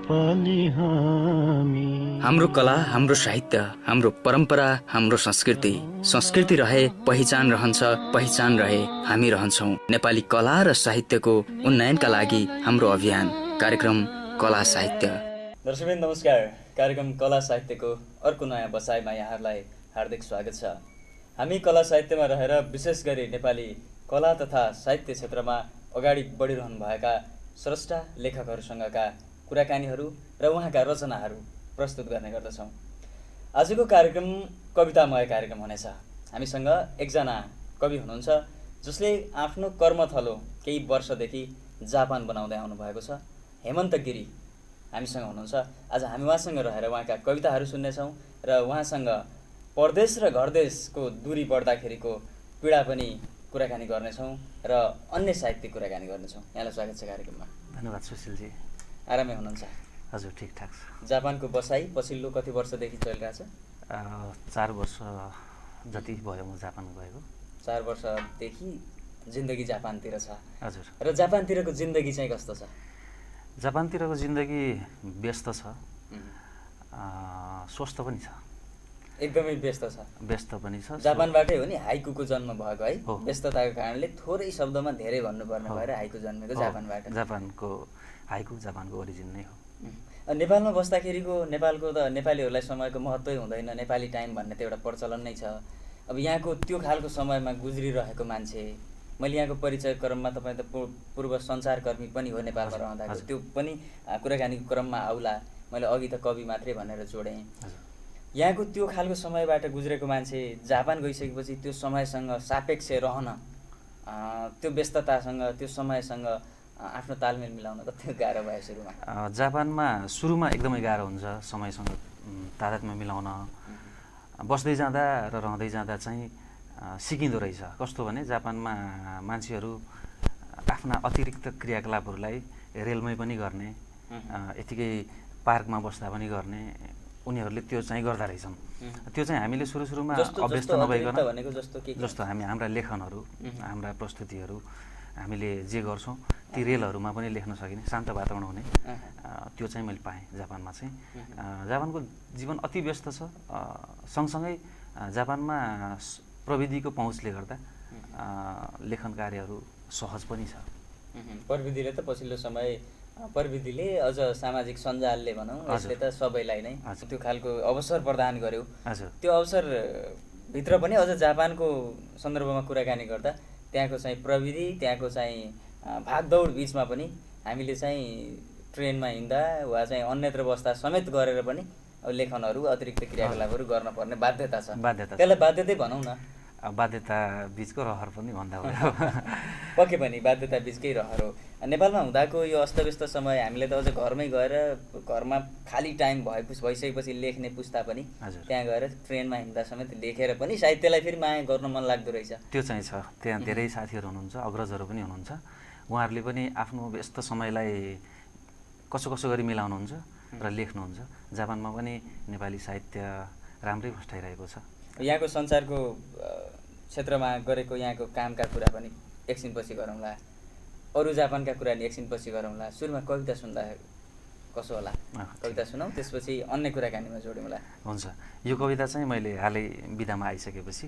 नेपाली हामी। हाम्रो कला, हाम्रो साहित्य, हाम्रो परम्परा, हाम्रो संस्कृति। संस्कृति रहे पहिचान रहन्छ, पहिचान रहे हामी रहन्छौँ। नेपाली कला र साहित्यको उन्नयनका लागि हाम्रो अभियान कार्यक्रम कला साहित्य। दर्शकवृन्द नमस्कार। कार्यक्रम कला साहित्यको अर्को नयाँ बसाइमा यहाँहरूलाई हार्दिक स्वागत छ। हामी कला साहित्यमा रहेर विशेष गरी नेपाली कला तथा साहित्य क्षेत्रमा अगाडि बढिरहनुभएका स्रष्टा लेखकहरूसँगका कुराकानीहरू र उहाँका रचनाहरू प्रस्तुत गर्ने गर्दछौँ। आजको कार्यक्रम कवितामय कार्यक्रम हुनेछ। हामीसँग एकजना कवि हुनुहुन्छ जसले आफ्नो कर्मथलो केही वर्षदेखि जापान बनाउँदै आउनुभएको छ। हेमन्त गिरी हामीसँग हुनुहुन्छ। आज हामी उहाँसँग रहेर उहाँका कविताहरू सुन्नेछौँ र उहाँसँग परदेश र घरदेशको दूरी बढ्दाखेरिको पीडा पनि कुराकानी गर्नेछौँ र अन्य साहित्यिक कुराकानी गर्नेछौँ। यहाँलाई स्वागत छ कार्यक्रममा। धन्यवाद सुशीलजी। आरामै हुनुहुन्छ? हजुर, ठिकठाक छ। जापानको बसाइ पछिल्लो कति वर्षदेखि चलिरहेछ? 4 वर्ष जति भयो म जापान गएको। 4 वर्षदेखि जिन्दगी जापानतिर छ। हजुर। र जापानतिरको जिन्दगी चाहिँ कस्तो छ? जापानतिरको जिन्दगी व्यस्त छ, स्वस्थ पनि छ। एकदमै व्यस्त छ। व्यस्त पनि छ। जापानबाटै हो नि हाइकुको जन्म भएको है? हो। व्यस्तताको कारणले थोरै शब्दमा धेरै भन्नुपर्ने भएर हाइकु जन्मेको जापानबाट। जापानको हाइकु जापानको ओरिजिन नै हो। नेपालमा बस्दाखेरिको नेपालको त नेपालीहरूलाई समयको महत्त्वै हुँदैन, नेपाली टाइम भन्ने त एउटा प्रचलन नै छ। अब यहाँको त्यो खालको समयमा गुज्रिरहेको मान्छे, मैले यहाँको परिचय क्रममा तपाईँ त पूर्व सञ्चारकर्मी पनि हो नेपालमा रहँदाको, त्यो पनि कुराकानीको क्रममा आउला। मैले अघि त कवि मात्रै भनेर जोडेँ। यहाँको त्यो खालको समयबाट गुज्रेको मान्छे जापान गइसकेपछि त्यो समयसँग सापेक्ष रहन, त्यो व्यस्ततासँग त्यो समयसँग आफ्नो तालमेल मिलाउन कति गाह्रो भयो सुरुमा? जापानमा सुरुमा एकदमै गाह्रो हुन्छ समयसँग तादात्म्य मिलाउन। बस्दै जाँदा र रहँदै जाँदा चाहिँ सिकिँदो रहेछ। कस्तो भने जापानमा मान्छेहरू आफ्ना अतिरिक्त क्रियाकलापहरूलाई रेलमै पनि गर्ने, यतिकै पार्कमा बस्दा पनि गर्ने, उनीहरूले त्यो चाहिँ गर्दा रहेछन्। त्यो चाहिँ हामीले सुरुमा अभ्यस्त नभइकन जस्तो हाम्रा लेखनहरू, हाम्रा प्रस्तुतिहरू हामीले जे गर्छौँ ती रेलहरूमा पनि लेख्न सकिने, शान्त वातावरण हुने, त्यो चाहिँ मैले पाएँ जापानमा चाहिँ। जापानको जीवन अति व्यस्त छ। सँगसँगै जापानमा प्रविधिको पहुँचले गर्दा लेखन कार्यहरू सहज पनि छ। प्रविधिले त पछिल्लो समय प्रविधिले अझ सामाजिक सञ्जालले भनौँ यसले त सबैलाई नै त्यो खालको अवसर प्रदान गर्यो। त्यो अवसरभित्र पनि अझ जापानको सन्दर्भमा कुराकानी गर्दा त्यहाँको चाहिँ प्रविधि, त्यहाँको चाहिँ भागदौड बिचमा पनि हामीले चाहिँ ट्रेनमा हिँड्दा वा चाहिँ अन्यत्र बस्दा समेत गरेर पनि लेखनहरू, अतिरिक्त क्रियाकलापहरू गर्न पर्ने बाध्यता छ। त्यसलाई बाध्यतै भनौँ न। बाध्यता बिचको रहर पनि भन्दा भयो। पक्कै पनि बाध्यता बिचकै रहर हो। नेपालमा हुँदाको यो अस्तव्यस्त समय हामीले त अझ घरमै गएर घरमा खाली टाइम भइसकेपछि लेख्ने पुस्ता पनि त्यहाँ गएर ट्रेनमा हिँड्दा समेत लेखेर पनि साहित्यलाई फेरि माया गर्न मन लाग्दो रहेछ। त्यो चाहिँ छ। त्यहाँ धेरै साथीहरू हुनुहुन्छ, अग्रजहरू पनि हुनुहुन्छ। उहाँहरूले पनि आफ्नो व्यस्त समयलाई कसो गरी मिलाउनुहुन्छ र लेख्नुहुन्छ। जापानमा पनि नेपाली साहित्य राम्रै भष्टाइरहेको छ। यहाँको संसारको क्षेत्रमा गरेको यहाँको कामका कुरा पनि एकछिनपछि गरौँला, अरू जापानका कुरा नि एकछिनपछि गरौँला। सुरुमा कविता सुन्दा कसो होला? कविता सुनाऊ, त्यसपछि अन्य कुराकानीमा जोडौँला। हुन्छ। यो कविता चाहिँ मैले हालै बिदामा आइसकेपछि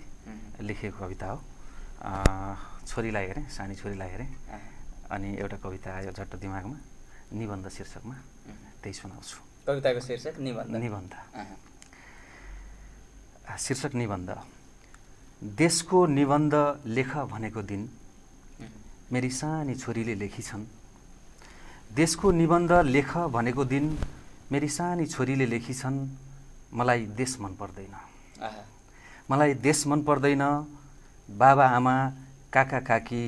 लेखेको कविता हो। छोरीलाई हेरेँ, सानी छोरीलाई हेरेँ, अनि एउटा कविता आयो झट्ट दिमागमा, निबन्ध शीर्षकमा, त्यही सुनाउँछु। कविताको शीर्षक निबन्ध? निबन्ध। शीर्षक निबन्ध। देशको निबन्ध लेख भनेको दिन मेरी सानी छोरीले लेखिछन्। देशको निबन्ध लेख भनेको दिन मेरी सानी छोरीले लेखिछन्। मलाई देश मन पर्दैन, मलाई देश मन पर्दैन। बाबा आमा काका काकी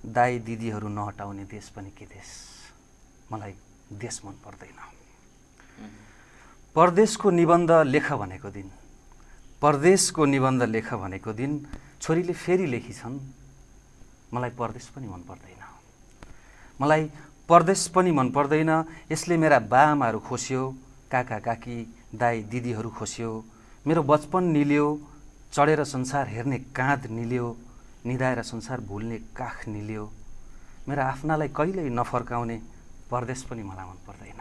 दाई दिदीहरू नहटाउने देश पनि के देश। मलाई देश मन पर्दैन। परदेशको निबन्ध लेख भनेको दिन, परदेशको निबन्ध लेख भनेको दिन छोरीले फेरि लेखिछन्। मलाई परदेश पनि मन पर्दैन, मलाई परदेश पनि मन पर्दैन। यसले मेरा बाआमाहरू खोस्यो, काका काकी दाई दिदीहरू खोस्यो। मेरो बचपन निल्यो, चढेर संसार हेर्ने काँध निल्यो, निदाएर संसार भुल्ने काख निल्यो। मेरा आफ्नालाई कहिल्यै नफर्काउने परदेश पनि मलाई मन पर्दैन।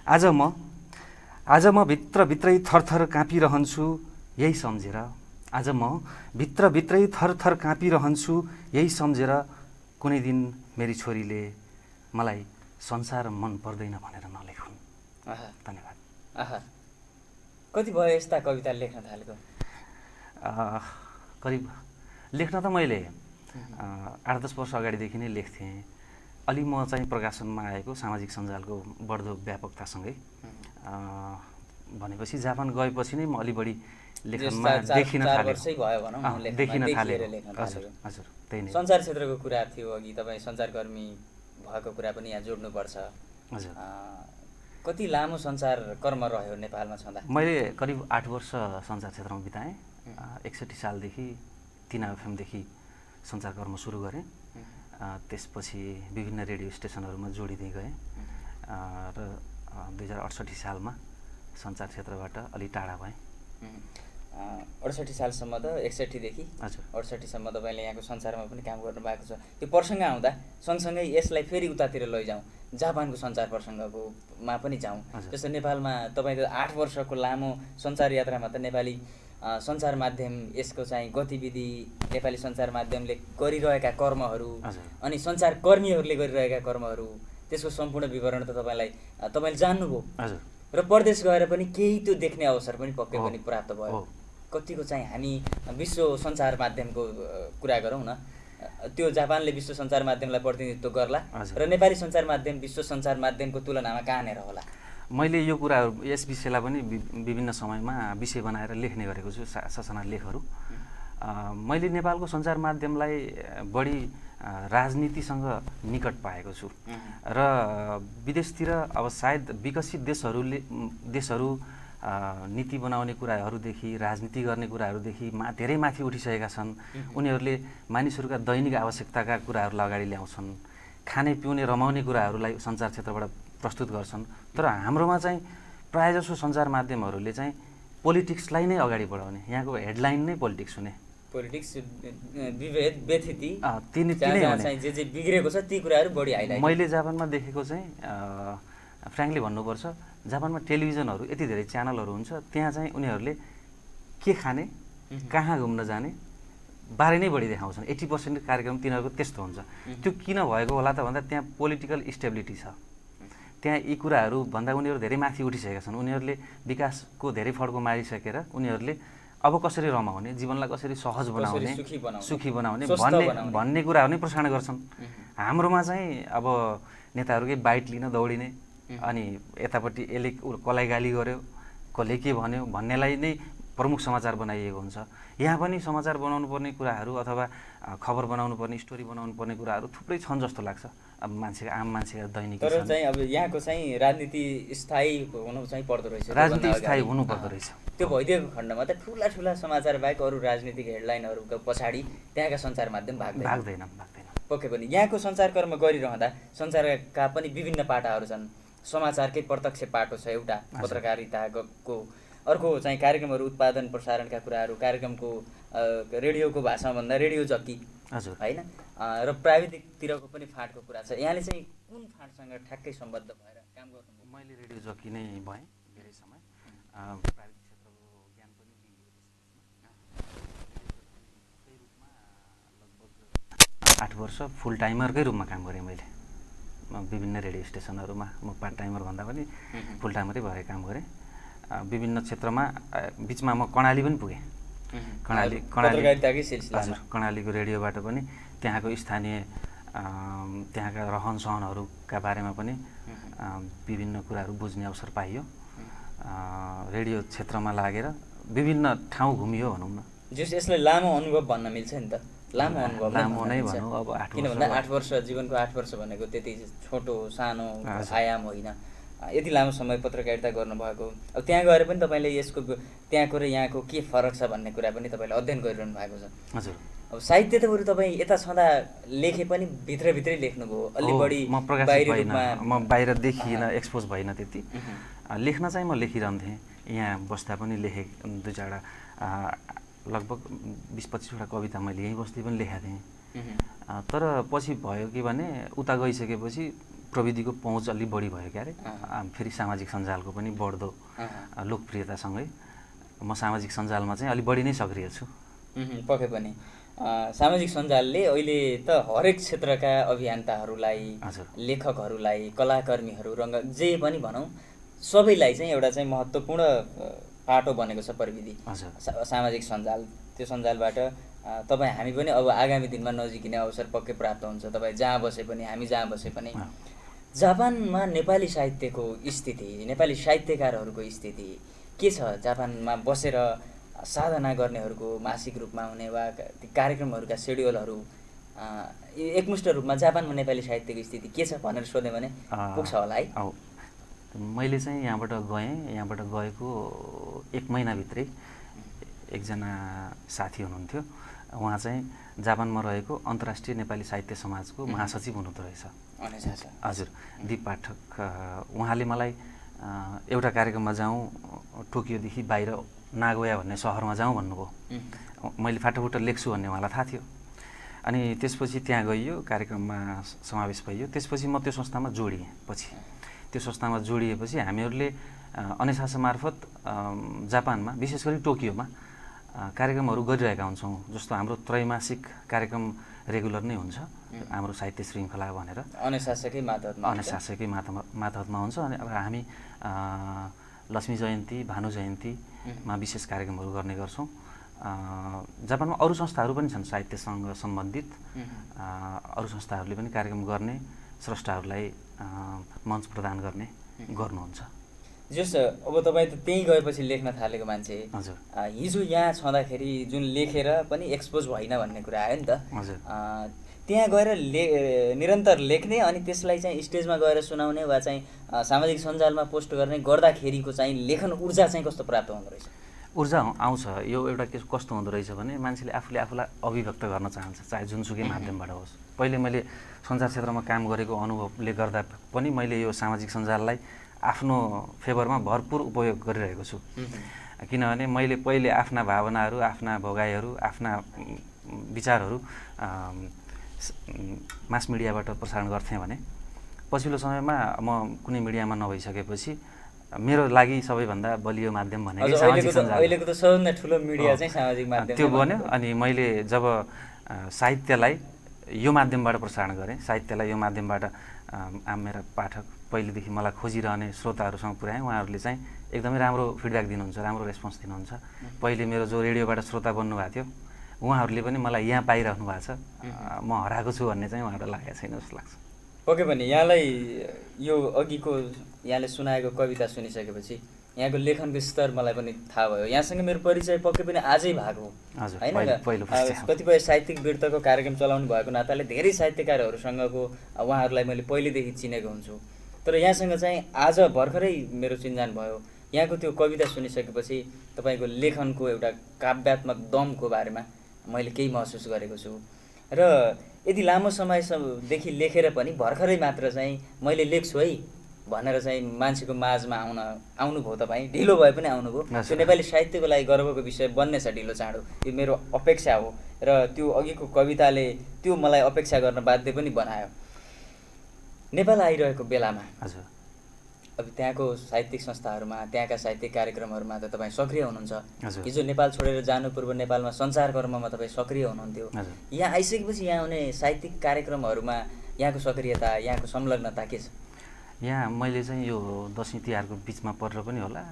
आज म भित्रभित्रै थरथर काँपिरहन्छु यही सम्झेर, आज म भित्रभित्रै थरथर काँपिरहन्छु यही सम्झेर कुनै दिन मेरी छोरीले मलाई संसार मन पर्दैन भनेर नलेखुन्। धन्यवाद। कति भयो यस्ता कविता लेख्न थालेको? करिब लेख्न त मैले 8-10 वर्ष अगाडिदेखि नै लेख्थेँ। अलि म चाहिँ प्रकाशनमा आएको सामाजिक सञ्जालको बढ्दो व्यापकतासँगै भनेपछि जापान गएपछि नै म अलि बढी लेखनमा देखिन थालेँ। हजुर त्यही नै। सञ्चार क्षेत्रको कुरा थियो अघि, तपाईँ सञ्चारकर्मी भएको कुरा पनि यहाँ जोड्नुपर्छ। हजुर। कति लामो सञ्चार कर्म रह्यो नेपालमा छँदा? मैले करिब 8 वर्ष सञ्चार क्षेत्रमा बिताएँ। 61 सालदेखि 3 FM सञ्चार कर्म सुरु गरेँ। त्यसपछि विभिन्न रेडियो स्टेसनहरूमा जोडिँदै गएँ र 2068 सालमा सञ्चार क्षेत्रबाट अलि टाढा भएँ। 68 सालसम्म त 61 देखि 68 सम्म तपाईँले यहाँको सञ्चारमा पनि काम गर्नुभएको छ। त्यो प्रसङ्ग आउँदा सँगसँगै यसलाई फेरि उतातिर लैजाउँ, जापानको सञ्चार प्रसङ्गकोमा पनि जाउँ। जस्तो नेपालमा तपाईँको 8 वर्षको लामो सञ्चार यात्रामा त नेपाली सञ्चार माध्यम, यसको चाहिँ गतिविधि, नेपाली सञ्चार माध्यमले गरिरहेका कर्महरू अनि सञ्चारकर्मीहरूले गरिरहेका कर्महरू, त्यसको सम्पूर्ण विवरण त तपाईँले जान्नुभयो र परदेश गएर पनि केही त्यो देख्ने अवसर पनि पक्कै पनि प्राप्त भयो। कतिको चाहिँ हामी विश्व सञ्चार माध्यमको कुरा गरौँ न, त्यो जापानले विश्व सञ्चार माध्यमलाई प्रतिनिधित्व गर्ला र नेपाली सञ्चार माध्यम विश्व सञ्चार माध्यमको तुलनामा कहाँनिर होला? मैले यो कुराहरू यस विषयलाई पनि विभिन्न समयमा विषय बनाएर लेख्ने गरेको छु, ससाना लेखहरू। मैले नेपालको सञ्चार माध्यमलाई बढी राजनीतिसँग निकट पाएको छु र विदेशतिर अब सायद विकसित देशहरू नीति बनाउने कुराहरूदेखि राजनीति गर्ने कुराहरूदेखि धेरै माथि उठिसकेका छन्। उनीहरूले मानिसहरूका दैनिक आवश्यकताका कुराहरूलाई अगाडि ल्याउँछन्, खाने पिउने रमाउने कुराहरूलाई सञ्चार क्षेत्रबाट प्रस्तुत गर्छन्। तर हाम्रोमा चाहिँ प्रायःजसो सञ्चार माध्यमहरूले चाहिँ पोलिटिक्सलाई नै अगाडि बढाउने, यहाँको हेडलाइन नै पोलिटिक्स हुने, पोलिटिक्स विभेद व्यथिति जे बिग्रेको छ ती कुराहरू बढी हाइलाइट। मैले जापानमा देखेको चाहिँ फ्र्याङ्कली भन्नुपर्छ, जापानमा टेलिभिजनहरू यति धेरै च्यानलहरू हुन्छ, त्यहाँ चाहिँ उनीहरूले के खाने, कहाँ घुम्न जाने बारे नै बढी देखाउँछन्। 80% कार्यक्रम तिनीहरूको त्यस्तो हुन्छ। त्यो किन भएको होला त भन्दा त्यहाँ पोलिटिकल स्टेबिलिटी छ, त्यहाँ यी कुराहरू भन्दा उनीहरू धेरै माथि उठिसकेका छन्। उनीहरूले विकासको धेरै फड्को मारिसकेर उनीहरूले अब कसरी रमाउने, जीवनलाई कसरी सहज बनाउने, सुखी बनाउने भन्ने कुराहरू नै प्रसारण गर्छन्। हाम्रोमा चाहिँ अब नेताहरूकै बाइट लिन दौडिने, अनि यतापट्टि यसले कसलाई गाली गर्यो, कसले के भन्यो भन्नेलाई नै प्रमुख समाचार बनाइएको हुन्छ। यहाँ पनि समाचार बनाउनु पर्ने कुराहरू अथवा खबर बनाउनु पर्ने, स्टोरी बनाउनु पर्ने कुराहरू थुप्रै छन् जस्तो लाग्छ अब आम मान्छेका दैनिक। तर चाहिँ अब यहाँको चाहिँ राजनीति स्थायी हुनु चाहिँ पर्दो रहेछ, राजनीति स्थायी हुनु पर्दो रहेछ। त्यो भइदिएको खण्डमा त ठुला समाचार बाहेक अरू राजनीतिक हेडलाइनहरूको पछाडि त्यहाँका सञ्चार माध्यम भाग्दैन। पक्कै पनि यहाँको सञ्चारकर्म गरिरहँदा सञ्चारका पनि विभिन्न पाटाहरू छन्। समाचारकै प्रत्यक्ष पाटो छ एउटा, पत्रकारिताको अर्को चाहिँ कार्यक्रमहरू उत्पादन प्रसारणका कुराहरू, कार्यक्रमको रेडियोको भाषामा भन्दा रेडियो जक्की होइन, र प्राविधिकतिरको पनि फाँटको कुरा छ। यहाँले चाहिँ कुन फाँटसँग ठ्याक्कै सम्बद्ध भएर काम गर्नुभयो? मैले रेडियो जक्की नै भएँ धेरै समय, प्राविधिक क्षेत्रको ज्ञान पनि लिएको रूपमा लगभग 8 वर्ष फुल टाइमरकै रूपमा काम गरेँ मैले विभिन्न रेडियो स्टेसनहरूमा। म पार्ट टाइमर भन्दा पनि फुल टाइमरै भएर काम गरेँ विभिन्न क्षेत्रमा। बिचमा म कर्णाली पनि पुगेँ, कर्णालीको रेडियोबाट पनि त्यहाँको स्थानीय त्यहाँका रहन सहनहरूका बारेमा पनि विभिन्न कुराहरू बुझ्ने अवसर पाइयो। रेडियो क्षेत्रमा लागेर विभिन्न ठाउँ घुमियो भनौँ न। यसलाई लामो अनुभव भन्न मिल्छ नि त? लामो अनुभव नै भनौँ अब 8 वर्ष। किन भन्दा 8 वर्ष, जीवनको 8 वर्ष भनेको त्यति छोटो सानो आयाम होइन। यति लामो समय पत्रकारिता गर्नुभएको, अब त्यहाँ गएर पनि तपाईँले यसको त्यहाँको र यहाँको के फरक छ भन्ने कुरा पनि तपाईँले अध्ययन गरिरहनु भएको छ। हजुर। अब साहित्य त बरु तपाईँ यता छँदा लेखे पनि भित्रभित्रै लेख्नुभयो, अलि बढी म बाहिर देखिएन, एक्सपोज भएन त्यति। लेख्न चाहिँ म लेखिरहन्थेँ, यहाँ बस्दा पनि लेखेँ 2-4वटा, लगभग 20-25 वटा कविता मैले यहीँ बस्दै पनि लेखेको थिएँ। तर पछि भयो कि भने उता गइसकेपछि प्रविधिको पहुँच अलि बढी भयो क्यारे फेरि सामाजिक सञ्जालको पनि बढ्दो लोकप्रियतासँगै म सामाजिक सञ्जालमा चाहिँ अलि बढी नै सक्रिय छु। पक्कै पनि सामाजिक सञ्जालले अहिले त हरेक क्षेत्रका अभियन्ताहरूलाई, लेखकहरूलाई, कलाकर्मीहरू, रङ्ग जे पनि भनौँ सबैलाई चाहिँ एउटा चाहिँ महत्त्वपूर्ण पाटो बनेको छ प्रविधि सामाजिक सञ्जाल। त्यो सञ्जालबाट तपाईँ हामी पनि अब आगामी दिनमा नजिकिने अवसर पक्कै प्राप्त हुन्छ। तपाईँ जहाँ बसे पनि, हामी जहाँ बसे पनि। जापानमा नेपाली साहित्यको स्थिति, नेपाली साहित्यकारहरूको स्थिति के छ? जापानमा बसेर साधना गर्नेहरूको मासिक रूपमा हुने वा कार्यक्रमहरूका सेड्युलहरू एकमुष्ट रूपमा जापानमा नेपाली साहित्यको स्थिति के छ भनेर सोध्यो भने पुग्छ होला है? मैले चाहिँ यहाँबाट गएको 1 महिनाभित्रै एकजना साथी हुनुहुन्थ्यो, उहाँ चाहिँ जापानमा रहेको अन्तर्राष्ट्रिय नेपाली साहित्य समाजको महासचिव हुनुहुँदो रहेछ। हजुर, दीप पाठक। उहाँले मलाई एउटा कार्यक्रममा जाउँ, टोकियोदेखि बाहिर नागोया भन्ने सहरमा जाउँ भन्नुभयो। मैले फाटोफुटो लेख्छु भन्ने उहाँलाई थाहा थियो। अनि त्यसपछि त्यहाँ गइयो, कार्यक्रममा समावेश भइयो। त्यसपछि म त्यो संस्थामा जोडिएँ। त्यो संस्थामा जोडिएपछि हामीहरूले अनेसासा मार्फत जापानमा विशेष गरी टोकियोमा कार्यक्रमहरू गरिरहेका हुन्छौँ। जस्तो हाम्रो त्रैमासिक कार्यक्रम रेगुलर नै हुन्छ, हाम्रो साहित्य श्रृङ्खला भनेर अनेसासाकै मातहतमा हुन्छ। अनि अब हामी लक्ष्मी जयन्ती, भानु जयन्तीमा विशेष कार्यक्रमहरू गर्ने गर्छौँ। जापानमा अरू संस्थाहरू पनि छन् साहित्यसँग सम्बन्धित, अरू संस्थाहरूले पनि कार्यक्रम गर्ने, स्रष्टाहरूलाई मञ्च प्रदान गर्नुहुन्छ। जस अब तपाईँ त त्यहीँ गएपछि लेख्न थालेको मान्छे, हजुर, हिजो यहाँ छँदाखेरि जुन लेखेर पनि एक्सपोज भएन भन्ने कुरा आयो नि त। हजुर, त्यहाँ गएर निरन्तर लेख्ने अनि त्यसलाई चाहिँ स्टेजमा गएर सुनाउने वा चाहिँ सामाजिक सञ्जालमा पोस्ट गर्ने गर्दाखेरिको चाहिँ लेखन ऊर्जा चाहिँ कस्तो प्राप्त हुँदो रहेछ? ऊर्जा आउँछ। यो एउटा कस्तो हुँदो रहेछ भने मान्छेले आफूले आफूलाई अभिव्यक्त गर्न चाहन्छ, चाहे जुनसुकै माध्यमबाट होस्। पहिले मैले सञ्चार क्षेत्रमा काम गरेको अनुभवले गर्दा पनि मैले यो सामाजिक सञ्जाललाई आफ्नो फेभरमा भरपुर उपयोग गरिरहेको छु। किनभने मैले पहिले आफ्ना भावनाहरू, आफ्ना भोगाइहरू, आफ्ना विचारहरू मास मिडियाबाट प्रसारण गर्थेँ भने पछिल्लो समयमा म कुनै मिडियामा नभइसकेपछि मेरो लागि सबैभन्दा बलियो माध्यम भनेको सामाजिक सञ्जाल। अहिलेको त सबैभन्दा ठुलो मिडिया चाहिँ सामाजिक माध्यम त्यो बन्यो। अनि मैले जब साहित्यलाई यो माध्यमबाट प्रसारण गरेँ, साहित्यलाई यो माध्यमबाट मेरा पाठक पहिलेदेखि मलाई खोजिरहने श्रोताहरूसँग पुर्याएँ। उहाँहरूले चाहिँ एकदमै राम्रो फिडब्याक दिनुहुन्छ, राम्रो रेस्पोन्स दिनुहुन्छ। पहिले मेरो जो रेडियोबाट श्रोता बन्नुभएको थियो उहाँहरूले पनि मलाई यहाँ पाइराख्नु भएको छ, म हराएको छु भन्ने चाहिँ उहाँहरूलाई लागेको छैन जस्तो लाग्छ। पक्कै पनि यहाँलाई यो अघिको यहाँले सुनाएको कविता सुनिसकेपछि यहाँको लेखनको स्तर मलाई पनि थाहा भयो। यहाँसँग मेरो परिचय पक्कै पनि आजै भएको होइन। कतिपय साहित्यिक वृत्तको कार्यक्रम चलाउनु भएको नाताले धेरै साहित्यकारहरूसँगको उहाँहरूलाई मैले पहिलेदेखि चिनेको हुन्छु। तर यहाँसँग चाहिँ आज भर्खरै मेरो चिन्जान भयो। यहाँको त्यो कविता सुनिसकेपछि तपाईँको लेखनको एउटा काव्यात्मक दमको बारेमा मैले केही महसुस गरेको छु। र यदि लामो समयदेखि लेखेर पनि भर्खरै मात्र चाहिँ मैले लेख्छु है भनेर चाहिँ मान्छेको माझमा आउनुभयो। तपाईँ ढिलो भए पनि आउनुभयो। त्यो नेपाली साहित्यको लागि गर्वको विषय बन्नेछ ढिलो चाँडो, यो मेरो अपेक्षा हो। र त्यो अघिको कविताले त्यो मलाई अपेक्षा गर्न बाध्य पनि बनायो। नेपाल आइरहेको बेलामा हजुर, अब त्यहाँको साहित्यिक संस्थाहरूमा, त्यहाँका साहित्यिक कार्यक्रमहरूमा त तपाईँ सक्रिय हुनुहुन्छ। हिजो नेपाल छोडेर जानु पूर्व नेपालमा सञ्चार कर्ममा तपाईँ सक्रिय हुनुहुन्थ्यो। यहाँ आइसकेपछि यहाँ हुने साहित्यिक कार्यक्रमहरूमा यहाँको सक्रियता, यहाँको संलग्नता के छ? यहाँ मैले चाहिँ यो दसैँ तिहारको बिचमा परेर पनि होला,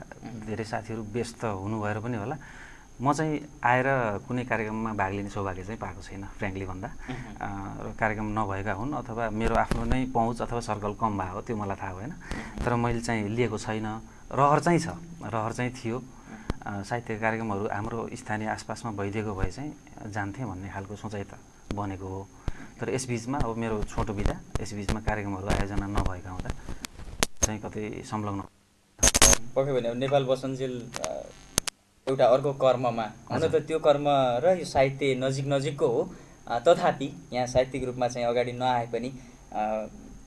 धेरै साथीहरू व्यस्त हुनु भएर पनि होला, म चाहिँ आएर कुनै कार्यक्रममा भाग लिने सौभाग्य चाहिँ पाएको छैन फ्रेङ्कली भन्दा। र कार्यक्रम नभएका हुन् अथवा मेरो आफ्नो नै पहुँच अथवा सर्कल कम भएको त्यो मलाई थाहा भएन। तर मैले चाहिँ लिएको छैन। रहर चाहिँ छ, रहर चाहिँ थियो। साहित्य कार्यक्रमहरू हाम्रो स्थानीय आसपासमा भइदिएको भए चाहिँ जान्थेँ भन्ने खालको सोचाइ त बनेको हो। तर यसबिचमा अब मेरो छोटो बिदा, यसबिचमा कार्यक्रमहरू आयोजना नभएका हुँदा चाहिँ कतै संलग्न। पक्कै पनि अब नेपाल बसन्जेल एउटा अर्को कर्ममा हुन त त्यो कर्म र यो साहित्य नजिकको हो। तथापि यहाँ साहित्यिक रूपमा चाहिँ अगाडि नआए पनि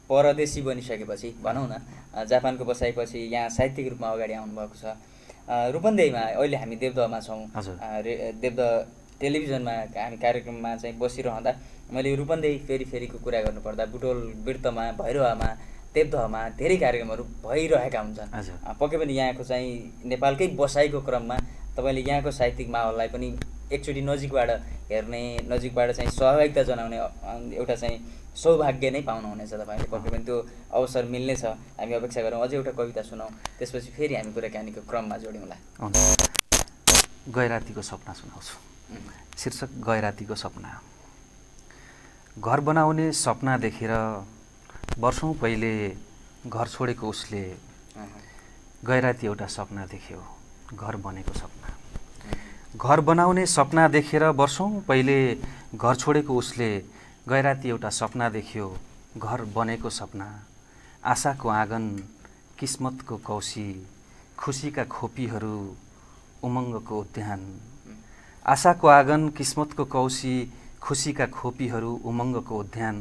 परदेशी बनिसकेपछि भनौँ न, जापानको बसाइपछि यहाँ साहित्यिक रूपमा अगाडि आउनुभएको छ। रूपन्देहीमा अहिले हामी देवदहमा छौँ। देवदह टेलिभिजनमा हामी कार्यक्रममा चाहिँ बसिरहँदा मैले रूपन्देही फेरिको कुरा गर्नुपर्दा बुटोल वृत्तमा, भैरवामा देवदहमा धेरै कार्यक्रमहरू भइरहेका हुन्छन्। पक्कै पनि यहाँको चाहिँ नेपालकै बसाइको क्रममा तपाईँले यहाँको साहित्यिक माहौललाई पनि एकचोटि नजिकबाट हेर्ने, नजिकबाट चाहिँ सहभागिता जनाउने एउटा चाहिँ सौभाग्य नै पाउनुहुनेछ तपाईँले। पक्कै पनि त्यो अवसर मिल्नेछ। हामी अपेक्षा गरौँ अझै एउटा कविता सुनाउँ, त्यसपछि फेरि हामी कुराकानीको क्रममा जोड्यौँला। गैरातीको सपना सुनाउँछु। शीर्षक गैरातीको सपना। घर बनाउने सपना देखेर वर्षौँ पहिले घर छोडेको उसले गैराती एउटा सपना देख्यो, घर बनेको सपना। घर बनाउने सपना देखेर वर्षौँ पहिले घर छोडेको उसले गैराती एउटा सपना देख्यो, घर बनेको सपना। आशाको आँगन, किस्मतको कौसी, खुसीका खोपीहरू, उमङ्गको उद्यान। आशाको आँगन, किस्मतको कौसी, खुसीका खोपीहरू, उमङ्गको उद्यान।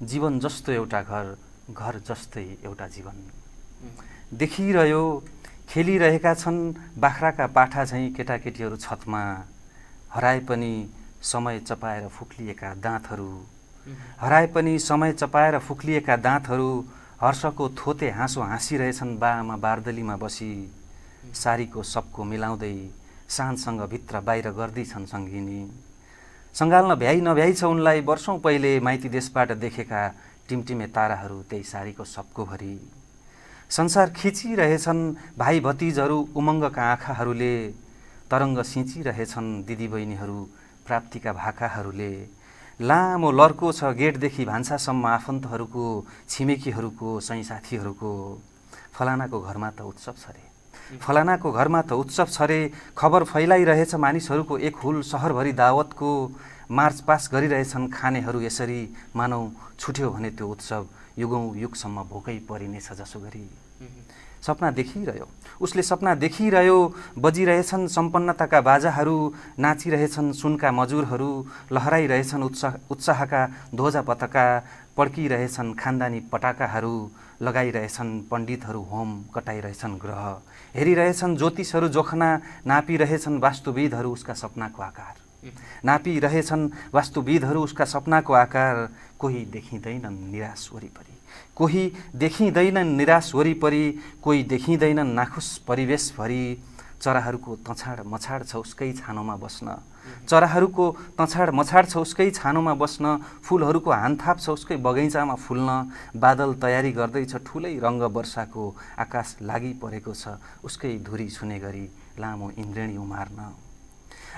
जीवन जस्तो एउटा घर, घर जस्तै एउटा जीवन। देखिरह्यो खेलिरहेका छन् बाख्राका पाठा झैँ केटाकेटीहरू छतमा। हराए पनि समय चपाएर फुक्लिएका दाँतहरू, हराए पनि समय चपाएर फुक्लिएका दाँतहरू। हर्षको थोते हाँसो हाँसिरहेछन् बाआमा बारदलीमा बसी। सारीको सबको मिलाउँदै साँझसँग भित्र बाहिर गर्दैछन् सङ्गिनी। सङ्घाल्न भ्याइ नभ्याइ छ उनलाई वर्षौँ पहिले माइती देशबाट देखेका टिमटिमे ताराहरू त्यही सारीको सबको भरि। संसार खिचिरहेछन् भाइ भतिजहरू उमङ्गका आँखाहरूले। तरङ्ग सिँचिरहेछन् दिदीबहिनीहरू प्राप्तिका भाकाहरूले। लामो लर्को छ गेटदेखि भान्सासम्म आफन्तहरूको, छिमेकीहरूको, सही साथीहरूको। फलानाको घरमा त उत्सव छ रे, फलानाको घरमा त उत्सव छ रे। खबर फैलाइरहेछ मानिसहरूको एक हुल सहरभरि दावतको। मार्च पास गरिरहेछन् खानेहरू यसरी, मानौ छुट्यो भने त्यो उत्सव युगौँ युगसम्म भोकै परिनेछ जसो गरी। सपना देखिरह्यो उसले, सपना देखिरह्यो। बजिरहेछन् सम्पन्नताका बाजाहरू, नाचिरहेछन् सुनका मजुरहरू। लहराइरहेछन् उत्साहका ध्वजा पताका, पड्किरहेछन् खानदानी पटाकाहरू। लगाइरहेछन् पण्डितहरू होम, कटाइरहेछन् ग्रह। हेरिरहेछन् ज्योतिषहरू जोखना, नापिरहेछन् वास्तुविदहरू उसका सपनाको आकार। नापिरहेछन् वास्तुविदहरू उसका सपनाको आकार। कोही देखिँदैनन् निराश वरिपरि, कोही देखिँदैनन् निराश वरिपरि। कोही देखिँदैनन् नाखुस परिवेशभरि। चराहरूको तछाड मछाड छ उसकै छानोमा बस्न, चराहरूको तछाड मछाड छ उसकै छानोमा बस्न। फुलहरूको हानथाप छ उसकै बगैँचामा फुल्न। बादल तयारी गर्दैछ ठुलै रङ्ग वर्षाको, आकाश लागि परेको छ उसकै धुरी छुने गरी लामो इन्द्रेणी उमार्न।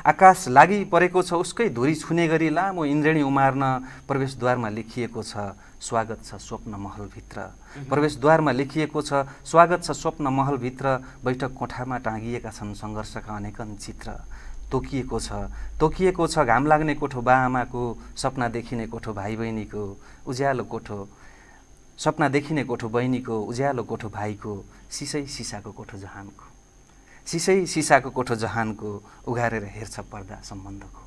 आकाश लागि परेको छ उसकै धुरी छुने गरी लामो इन्द्रेणी उमार्न। प्रवेशद्वारमा लेखिएको छ स्वागत छ स्वप्न महलभित्र, प्रवेशद्वारमा लेखिएको छ स्वागत छ स्वप्न महलभित्र। बैठक कोठामा टाँगिएका छन् सङ्घर्षका अनेकन चित्र। तोकिएको छ घाम लाग्ने कोठो बाआमाको, सपना देखिने कोठो भाइ बहिनीको, उज्यालो कोठो सपना देखिने कोठो बहिनीको, उज्यालो कोठो भाइको। सिसै सिसाको कोठो जहानको, सिसै सिसाको कोठो जहानको। उघारेर हेर्छ पर्दा सम्बन्धको,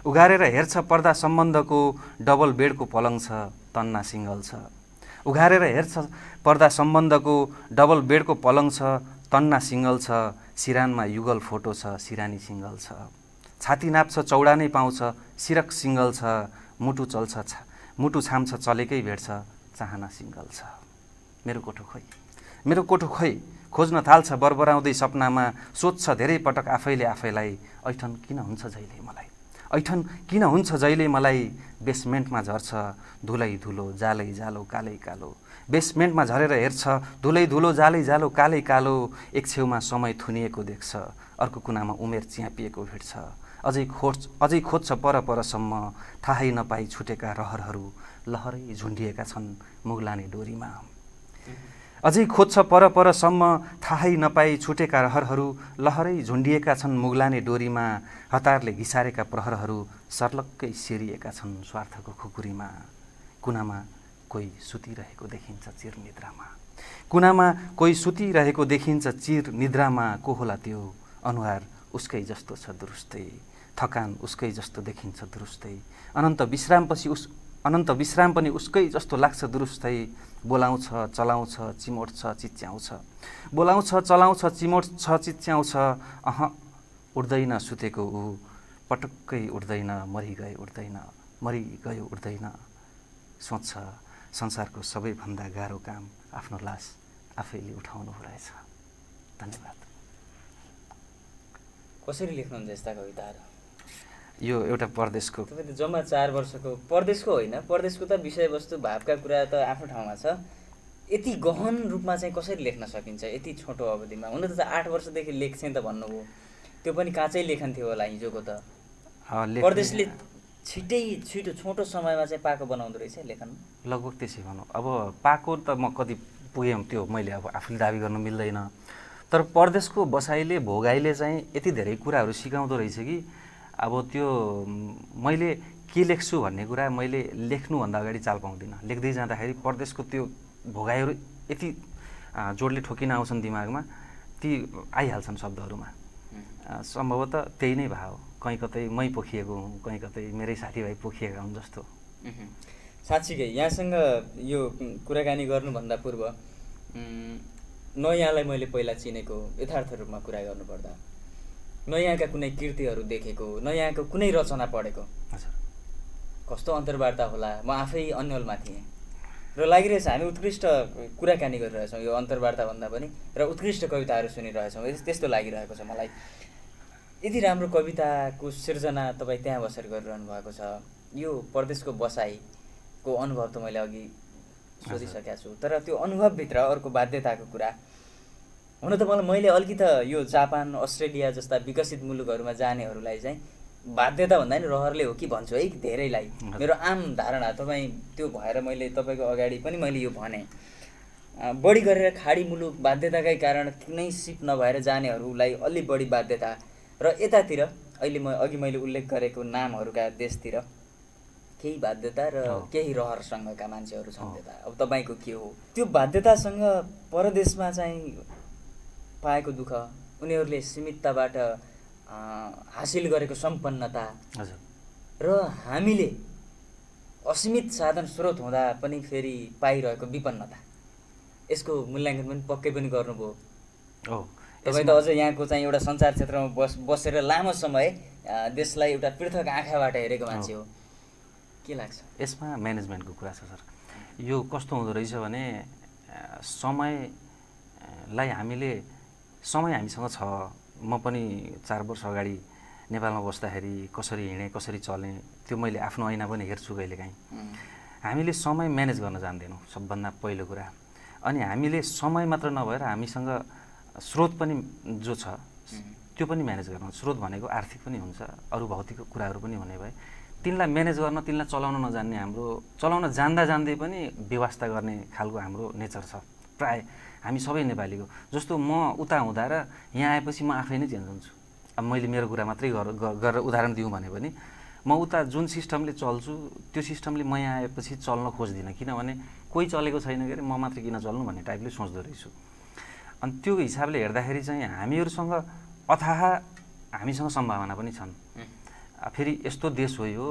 उघारेर हेर्छ पर्दा सम्बन्धको। डबल बेडको पलङ छ तन्ना सिङ्गल छ, उघारेर हेर्छ पर्दा सम्बन्धको। डबल बेडको पलङ छ तन्ना सिङ्गल छ। सिरानमा युगल फोटो छ सिरानी सिङ्गल छ। छाती नाप्छ चौडा नै पाउँछ सिरक सिङ्गल छ। मुटु चल्छ मुटु छाम्छ चलेकै भेट्छ चाहना सिङ्गल छ। मेरो कोठो खोइ, मेरो कोठो खोइ खोज्न थाल्छ बरबराउँदै सपनामा। सोध्छ धेरै पटक आफैले आफैलाई, ऐठन किन हुन्छ जहिले मलाई, ऐठन किन हुन्छ जहिले मलाई। बेसमेन्टमा झर्छ धुलै धुलो जालै जालो कालै कालो, बेसमेन्टमा झरेर हेर्छ धुलै धुलो जालै जालो कालै कालो। एक छेउमा समय थुनिएको देख्छ, अर्को कुनामा उमेर च्यापिएको भेट्छ। अझै खोज्छ परपरसम्म, थाहै नपाई छुटेका रहरहरू लहरै झुन्डिएका छन् मुग्लाने डोरीमा। अझै खोज्छ परपरसम्म, थाहै नपाई छुटेका रहरहरू लहरै झुन्डिएका छन् मुग्लाने डोरीमा। हतारले घिसारेका प्रहरहरू सर्लक्कै सिरिएका छन् स्वार्थको खुकुरीमा। कुनामा कोही सुतिरहेको देखिन्छ चिर निद्रामा, कुनामा कोही सुतिरहेको देखिन्छ चिर निद्रामा। को होला त्यो अनुहार उसकै जस्तो छ दुरुस्तै, थकान उसकै जस्तो देखिन्छ दुरुस्तै। अनन्त विश्राम पनि उसकै जस्तो लाग्छ दुरुस्तै। बोलाउँछ चलाउँछ चिमोट्छ चिच्याउँछ, बोलाउँछ चलाउँछ चिमोट्छ चिच्याउँछ। उड्दैन सुतेको ऊ पटक्कै उड्दैन, मरिगयो उड्दैन। सोच्छ संसारको सबैभन्दा गाह्रो काम आफ्नो लास आफैले उठाउनु रहेछ। धन्यवाद। कसरी लेख्नुहुन्छ यस्ता कविताहरू? यो एउटा परदेशको, तपाईँ त जम्मा 4 वर्षको, परदेशको होइन, परदेशको त विषयवस्तु भावका कुरा त आफ्नो ठाउँमा छ, यति गहन रूपमा चाहिँ कसरी लेख्न सकिन्छ यति छोटो अवधिमा? हुन त 8 वर्षदेखि लेख्छेँ त भन्नुभयो, त्यो पनि काँचै लेखन थियो होला हिजोको त। परदेशले छिटो छोटो समयमा चाहिँ पाको बनाउँदो रहेछ लेखन। लगभग त्यसै भनौँ। अब पाको त म कति पुगेँ त्यो मैले अब आफूले दाबी गर्न मिल्दैन, तर परदेशको बसाइले भोगाइले चाहिँ यति धेरै कुराहरू सिकाउँदो रहेछ कि अब त्यो मैले के लेख्छु भन्ने कुरा मैले लेख्नुभन्दा अगाडि चाल पाउँदिनँ। लेख्दै जाँदाखेरि परदेशको त्यो भोगाइहरू यति जोडले ठोकिन आउँछन् दिमागमा, ती आइहाल्छन् शब्दहरूमा। सम्भवतः त्यही नै भाव, कहीँ कतै मै पोखिएको हुँ, कहीँ कतै मेरै साथीभाइ पोखिएका हुन् जस्तो। साँच्चीकै यहाँसँग यो कुराकानी गर्नुभन्दा पूर्व न यहाँलाई मैले पहिला चिनेको यथार्थ रूपमा कुरा गर्नुपर्दा, न यहाँका कुनै कृतिहरू देखेको, न यहाँको कुनै रचना पढेको। हजुर, कस्तो अन्तर्वार्ता होला, म आफै अन्यलमा थिएँ र लागिरहेछ हामी उत्कृष्ट कुराकानी गरिरहेछौँ यो अन्तर्वार्ता भन्दा पनि, र उत्कृष्ट कविताहरू सुनिरहेछौँ, त्यस्तो लागिरहेको छ मलाई। यति राम्रो कविताको सिर्जना तपाईँ त्यहाँ बसेर गरिरहनु भएको छ। यो परदेशको बसाइको अनुभव त मैले अघि सोधिसकेको छु, तर त्यो अनुभवभित्र अर्को बाध्यताको कुरा हुन त मैले अलिकति यो जापान अस्ट्रेलिया जस्ता विकसित मुलुकहरूमा जानेहरूलाई चाहिँ बाध्यता भन्दा नि रहरले हो कि भन्छु है धेरैलाई, मेरो आम धारणा। तपाईँ त्यो भएर मैले तपाईँको अगाडि पनि मैले यो भने, बढी गरेर खाडी मुलुक बाध्यताकै कारण कुनै सिप नभएर जानेहरूलाई अलि बढी बाध्यता, र यतातिर अहिले अघि मैले उल्लेख गरेको नामहरूका देशतिर केही बाध्यता र केही रहरसँगका मान्छेहरू छन् त्यता। अब तपाईँको के हो त्यो बाध्यतासँग परदेशमा चाहिँ पाएको दुःख, उनीहरूले सीमितताबाट हासिल गरेको सम्पन्नता र हामीले असीमित साधन स्रोत हुँदा पनि फेरि पाइरहेको विपन्नता, यसको मूल्याङ्कन पनि पक्कै पनि गर्नुभयो। तपाईँ त अझ यहाँको चाहिँ एउटा सञ्चार क्षेत्रमा बसेर लामो समय देशलाई एउटा पृथक आँखाबाट हेरेको मान्छे हो, के लाग्छ? यसमा म्यानेजमेन्टको कुरा छ सर। यो कस्तो हुँदो रहेछ भने समय हामीसँग छ। म पनि 4 वर्ष अगाडि नेपालमा बस्दाखेरि कसरी हिँडेँ, कसरी चलेँ, त्यो मैले आफ्नो ऐना पनि हेर्छु कहिलेकाहीँ। हामीले समय म्यानेज गर्न जान्दैनौँ सबभन्दा पहिलो कुरा। अनि हामीले समय मात्र नभएर हामीसँग स्रोत पनि जो छ त्यो पनि म्यानेज गर्न, स्रोत भनेको आर्थिक पनि हुन्छ, अरू भौतिक कुराहरू पनि हुने भए तिनलाई म्यानेज गर्न, तिनलाई चलाउन नजान्ने, हाम्रो चलाउन जान्दै पनि व्यवस्था गर्ने खालको हाम्रो नेचर छ प्राय हामी सबै नेपालीको। जस्तो म उता हुँदा र यहाँ आएपछि म आफै नै चेन्ज हुन्छु। अब मैले मेरो कुरा मात्रै गरेर उदाहरण दिउँ भने पनि म उता जुन सिस्टमले चल्छु त्यो सिस्टमले म यहाँ आएपछि चल्न खोज्दिनँ, किनभने कोही चलेको छैन के अरे म मात्रै किन चल्नु भन्ने टाइपले सोच्दो रहेछु। अनि त्यो हिसाबले हेर्दाखेरि चाहिँ हामीहरूसँग अथाह हामीसँग सम्भावना पनि छन्। फेरि यस्तो देश हो यो,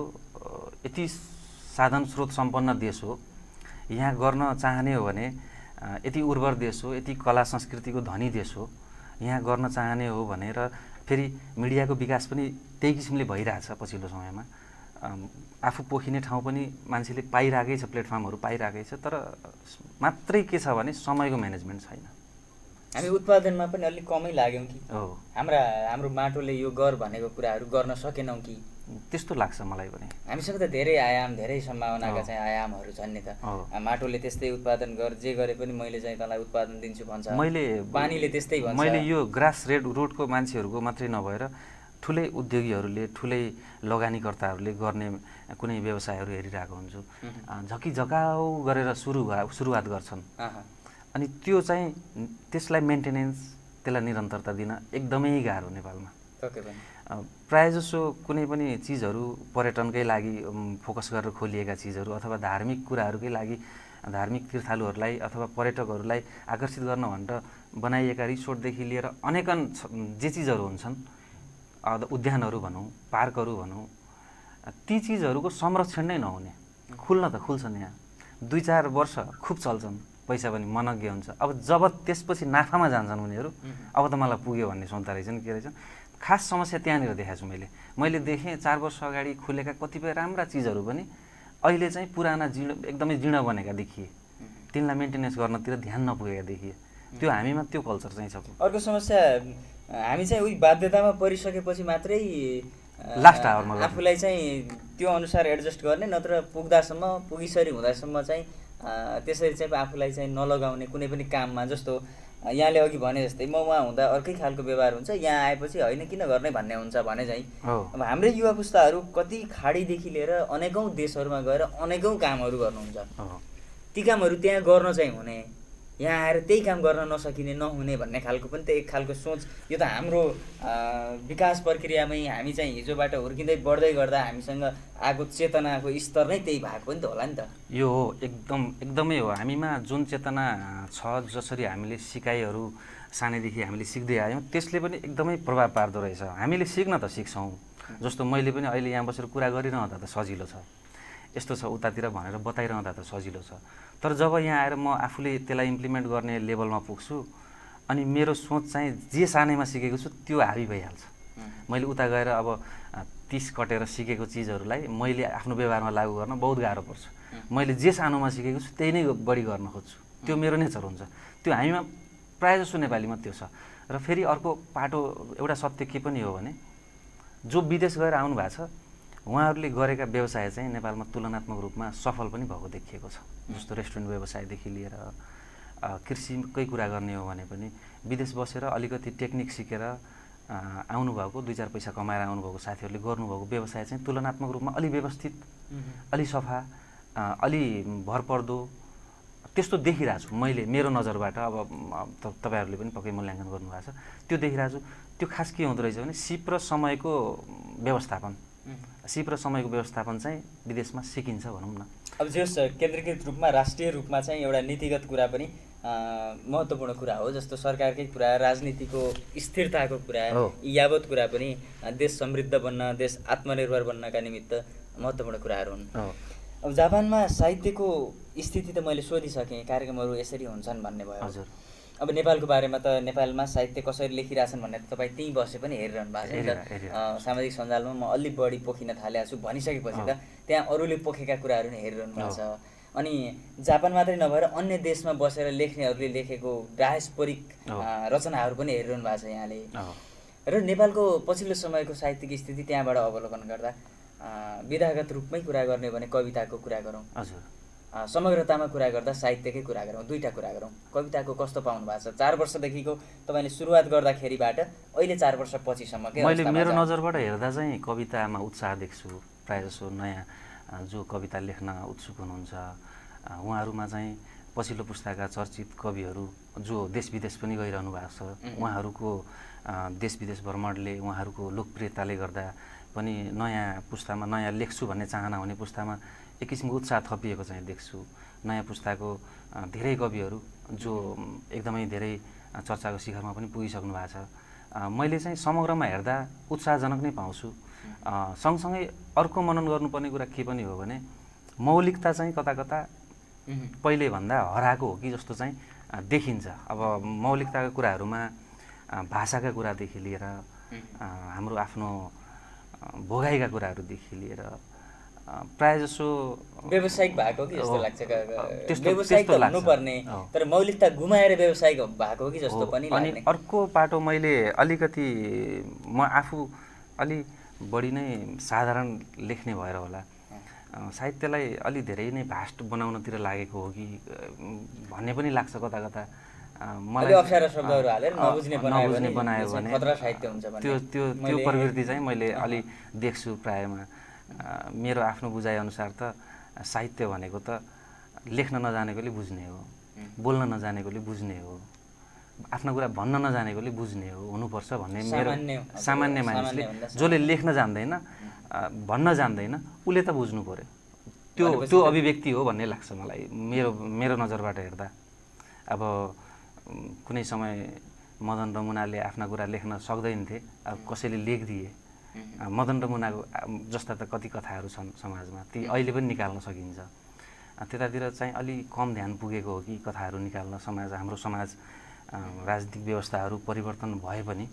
यति साधन स्रोत सम्पन्न देश हो, यहाँ गर्न चाहने हो भने, यति उर्वर देश हो, यति कला संस्कृतिको धनी देश हो, यहाँ गर्न चाहने हो भनेर फेरि मिडियाको विकास पनि त्यही किसिमले भइरहेछ पछिल्लो समयमा। आफू पोखिने ठाउँ पनि मान्छेले पाइरहेकै छ, प्लेटफर्महरू पाइरहेकै छ, तर मात्रै के छ भने समयको म्यानेजमेन्ट छैन। हामी उत्पादनमा पनि अलिक कमै लाग्यौँ कि हाम्रो माटोले यो गर भनेको कुराहरू गर्न सकेनौँ कि, त्यस्तो लाग्छ मलाई पनि। हामीसँग त धेरै आयाम, धेरै सम्भावनाका चाहिँ आयामहरू छन् नि त। माटोले त्यस्तै उत्पादन जे गरे पनि मैले चाहिँ तँलाई उत्पादन दिन्छु भन्छ, पानीले त्यस्तै भन्छ। मैले यो ग्रास रुटको मान्छेहरूको मात्रै नभएर ठुलै उद्योगीहरूले, ठुलै लगानीकर्ताहरूले गर्ने कुनै व्यवसायहरू हेरिरहेको हुन्छु, झकिझकाउ गरेर सुरुवात गर्छन्। अनि त्यो चाहिँ त्यसलाई मेन्टेनेन्स, त्यसलाई निरन्तरता दिन एकदमै गाह्रो नेपालमा। प्रायःजसो कुनै पनि चिजहरू पर्यटनकै लागि फोकस गरेर खोलिएका चिजहरू अथवा धार्मिक कुराहरूकै लागि, धार्मिक तीर्थालुहरूलाई अथवा पर्यटकहरूलाई आकर्षित गर्न भनेर बनाइएका रिसोर्टदेखि लिएर अनेकन जे चिजहरू हुन्छन्, उद्यानहरू भनौँ, पार्कहरू भनौँ, ती चिजहरूको संरक्षण नै नहुने। खुल्न त खुल्छन् यहाँ, 2-4 वर्ष खुब चल्छन्, पैसा पनि मनज्ञ हुन्छ। अब जब त्यसपछि नाफामा जान्छन् उनीहरू, अब त मलाई पुग्यो भन्ने सोच्दा रहेछन्, के रहेछन्। खास समस्या त्यहाँनिर देखाएको छु मैले देखेँ 4 वर्ष अगाडि खुलेका कतिपय राम्रा चिजहरू पनि अहिले चाहिँ पुराना एकदमै जीर्ण बनेका देखिए। तिनलाई मेन्टेनेन्स गर्नतिर ध्यान नपुगेका देखिए। त्यो हामीमा त्यो कल्चर चाहिँ छ। अर्को समस्या हामी चाहिँ उही बाध्यतामा परिसकेपछि मात्रै लास्ट आवरमा आफूलाई चाहिँ त्यो अनुसार एडजस्ट गर्ने, नत्र पुग्दासम्म पुगिसरी हुँदासम्म चाहिँ त्यसरी चाहिँ आफूलाई चाहिँ नलगाउने कुनै पनि काममा। जस्तो यहाँले अघि भने जस्तै म उहाँ हुँदा अर्कै खालको व्यवहार हुन्छ, यहाँ आएपछि होइन किन गर्ने भन्ने हुन्छ भने चाहिँ अब हाम्रै युवा पुस्ताहरू कति खाडीदेखि लिएर अनेकौँ देशहरूमा गएर अनेकौँ कामहरू गर्नुहुन्छ। ती कामहरू त्यहाँ गर्न चाहिँ हुने, यहाँ आएर त्यही काम गर्न नसकिने नहुने भन्ने खालको पनि त एक खालको सोच। यो त हाम्रो विकास प्रक्रियामै हामी चाहिँ हिजोबाट हुर्किँदै बढ्दै गर्दा हामीसँग आएको चेतनाको स्तर नै त्यही भएको पनि त होला नि त। यो हो, एकदमै हो। हामीमा जुन चेतना छ, जसरी हामीले सिकाइहरू सानैदेखि हामीले सिक्दै आयौँ, त्यसले पनि एकदमै प्रभाव पार्दो रहेछ। हामीले सिक्न त सिक्छौँ। जस्तो मैले पनि अहिले यहाँ बसेर कुरा गरिरहँदा त सजिलो छ, यस्तो छ उतातिर भनेर बताइरहँदा त सजिलो छ। तर जब यहाँ आएर म आफूले त्यसलाई इम्प्लिमेन्ट गर्ने लेभलमा पुग्छु अनि मेरो सोच चाहिँ जे सानैमा सिकेको छु त्यो हाबी भइहाल्छ। मैले उता गएर अब 30 कटेर सिकेको चिजहरूलाई मैले आफ्नो व्यवहारमा लागू गर्न बहुत गाह्रो पर्छ। मैले जे सानोमा सिकेको छु त्यही नै बढी गर्न खोज्छु, त्यो मेरो नेचर हुन्छ। त्यो हामीमा प्रायःजसो नेपालीमा त्यो छ। र फेरि अर्को पाटो एउटा सत्य के पनि हो भने, जो विदेश गएर आउनु भएको छ उहाँहरूले गरेका व्यवसाय चाहिँ नेपालमा तुलनात्मक रूपमा सफल पनि भएको देखिएको छ। जस्तो रेस्टुरेन्ट व्यवसायदेखि लिएर कृषिकै कुरा गर्ने हो भने पनि विदेश बसेर अलिकति टेक्निक सिकेर आउनुभएको, 2-4 पैसा कमाएर आउनुभएको साथीहरूले गर्नुभएको व्यवसाय चाहिँ तुलनात्मक रूपमा अलि व्यवस्थित, अलि सफा, अलि भरपर्दो त्यस्तो देखिरहेको छु मैले मेरो नजरबाट। अब तपाईँहरूले पनि पक्कै मूल्याङ्कन गर्नुभएको छ, त्यो देखिरहेको छु। त्यो खास के हुँदो रहेछ भने सिप र समयको व्यवस्थापन चाहिँ विदेशमा सिकिन्छ भनौँ न। अब जस केन्द्रीकृत रूपमा राष्ट्रिय रूपमा चाहिँ एउटा नीतिगत कुरा पनि महत्त्वपूर्ण कुरा हो। जस्तो सरकारकै कुरा, राजनीतिको स्थिरताको कुरा, यावत कुरा पनि देश समृद्ध बन्न, देश आत्मनिर्भर बन्नका निमित्त महत्त्वपूर्ण कुराहरू हुन्। अब जापानमा साहित्यको स्थिति त मैले सोधिसकेँ, कार्यक्रमहरू यसरी हुन्छन् भन्ने भयो। हजुर। अब नेपालको बारेमा त नेपालमा साहित्य कसरी लेखिरहेछन् भन्ने त तपाईँ त्यहीँ बसे पनि हेरिरहनु भएको छ नि त। सामाजिक सञ्जालमा म अलि बढी पोखिन थालेको छु भनिसकेपछि त त्यहाँ अरूले पोखेका कुराहरू नै हेरिरहनु भएको छ। अनि जापान मात्रै नभएर अन्य देशमा बसेर लेख्नेहरूले लेखेको डायस्पोरिक रचनाहरू पनि हेरिरहनु भएको छ यहाँले। र नेपालको पछिल्लो समयको साहित्यिक स्थिति त्यहाँबाट अवलोकन गर्दा विधागत रूपमै कुरा गर्ने भने कविताको कुरा गरौँ, हजुर, समग्रतामा कुरा गर्दा साहित्यकै कुरा गरौँ, दुईवटा कुरा गरौँ। कविताको कस्तो पाउनु भएको छ 4 वर्षदेखिको तपाईँले सुरुवात गर्दाखेरिबाट अहिले 4 वर्ष पछिसम्मकै? मैले मेरो नजरबाट हेर्दा चाहिँ कवितामा उत्साह देख्छु। प्रायःजसो नयाँ जो कविता लेख्न उत्सुक हुनुहुन्छ उहाँहरूमा चाहिँ पछिल्लो पुस्ताका चर्चित कविहरू जो देश विदेश पनि गइरहनु भएको छ, उहाँहरूको देश विदेश भ्रमणले, उहाँहरूको लोकप्रियताले गर्दा पनि नयाँ पुस्तामा, नयाँ लेख्छु भन्ने चाहना हुने पुस्तामा एक किसिमको उत्साह थपिएको चाहिँ देख्छु। नयाँ पुस्ताको धेरै कविहरू जो एकदमै धेरै चर्चाको शिखरमा पनि पुगिसक्नु भएको छ। मैले चाहिँ समग्रमा हेर्दा उत्साहजनक नै पाउँछु। सँगसँगै अर्को मनन गर्नुपर्ने कुरा के पनि हो भने मौलिकता चाहिँ कता कता पहिले भन्दा हराएको हो कि जस्तो चाहिँ देखिन्छ। अब मौलिकताका कुराहरूमा भाषाका कुरादेखि लिएर हाम्रो आफ्नो भोगाइका कुराहरूदेखि लिएर प्रायःजसो व्यावसायिक भएको कि जस्तो लाग्छ। व्यावसायिक त हुनुपर्ने तर मौलिकता गुमाएर व्यावसायिक भएको कि जस्तो पनि लाग्ने। अनि अर्को पाटो मैले अलिकति म आफू अलि बढी नै साधारण लेख्ने भएर होला साहित्यलाई अलि धेरै नै भास्ट बनाउनतिर लागेको हो कि भन्ने पनि लाग्छ कता कता। मलाई अप्ठ्यारो शब्दहरू हालेर नबुझ्ने बनायो भने खतरा साहित्य हुन्छ भन्ने त्यो प्रवृत्ति चाहिँ मैले अलि देख्छु प्रायमा। मेरो आफ्नो बुझाइ अनुसार त साहित्य भनेको त लेख्न नजानेकोले बुझ्ने हो, बोल्न नजानेकोले बुझ्ने हो, आफ्नो कुरा भन्न नजानेकोले बुझ्ने हो हुनुपर्छ भन्ने मेरो सामान्य मानिसले, जसले लेख्न जान्दैन भन्न जान्दैन उसले त बुझ्नु पर्यो। त्यो अभिव्यक्ति हो भन्ने लाग्छ मलाई मेरो नजरबाट हेर्दा। अब कुनै समय मदन रमुनाले आफ्ना कुरा लेख्न सक्दैनथे, अब कसैले लेखिदिए। मदन रमुनाको जस्ता त कति कथाहरू छन् समाजमा, ती अहिले पनि निकाल्न सकिन्छ। त्यतातिर चाहिँ अलि कम ध्यान पुगेको हो कि कथाहरू निकाल्न। हाम्रो समाज राजनीतिक व्यवस्थाहरू परिवर्तन भए पनि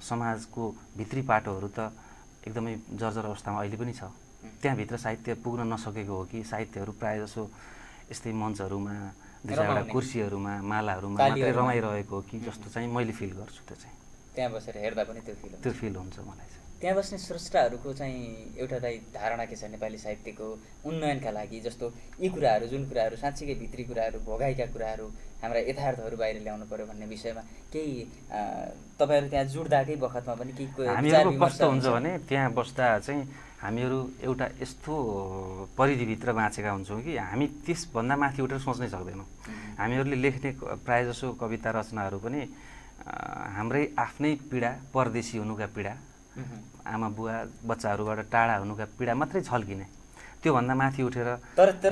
समाजको भित्री पाटोहरू त एकदमै जर्जर अवस्थामा अहिले पनि छ। त्यहाँभित्र साहित्य पुग्न नसकेको हो कि साहित्यहरू प्रायःजसो यस्तै मञ्चहरूमा दुई चारवटा रमाउने। कुर्सीहरूमा मालाहरूमा मात्रै तालीहरूमा। रमाइरहेको हो कि जस्तो चाहिँ मैले फिल गर्छु। त्यो चाहिँ त्यहाँ बसेर हेर्दा पनि त्यो फिल हुन्छ। त्यो फिल हुन्छ मलाई चाहिँ। त्यहाँ बस्ने स्रष्टाहरूको चाहिँ एउटा चाहिँ धारणा के छ नेपाली साहित्यको उन्नयनका लागि? जस्तो यी कुराहरू, जुन कुराहरू साँच्चीकै भित्री कुराहरू, भोगाइका कुराहरू, हाम्रा यथार्थहरू बाहिर ल्याउनु पर्यो भन्ने विषयमा केही तपाईँहरू त्यहाँ जुट्दाकै बखतमा पनि केही हामीहरूको कस्तो हुन्छ भने त्यहाँ बस्दा चाहिँ हामीहरू एउटा यस्तो परिधिभित्र बाँचेका हुन्छौँ कि हामी त्यसभन्दा माथि उठेर सोच्नै सक्दैनौँ। हामीहरूले लेख्ने प्रायःजसो कविता रचनाहरू पनि हाम्रै आफ्नै पीडा, परदेशी हुनुका पीडा, आमा बुवा बच्चाहरूबाट टाढा हुनुका पीडा मात्रै झल्किने, त्योभन्दा माथि उठेर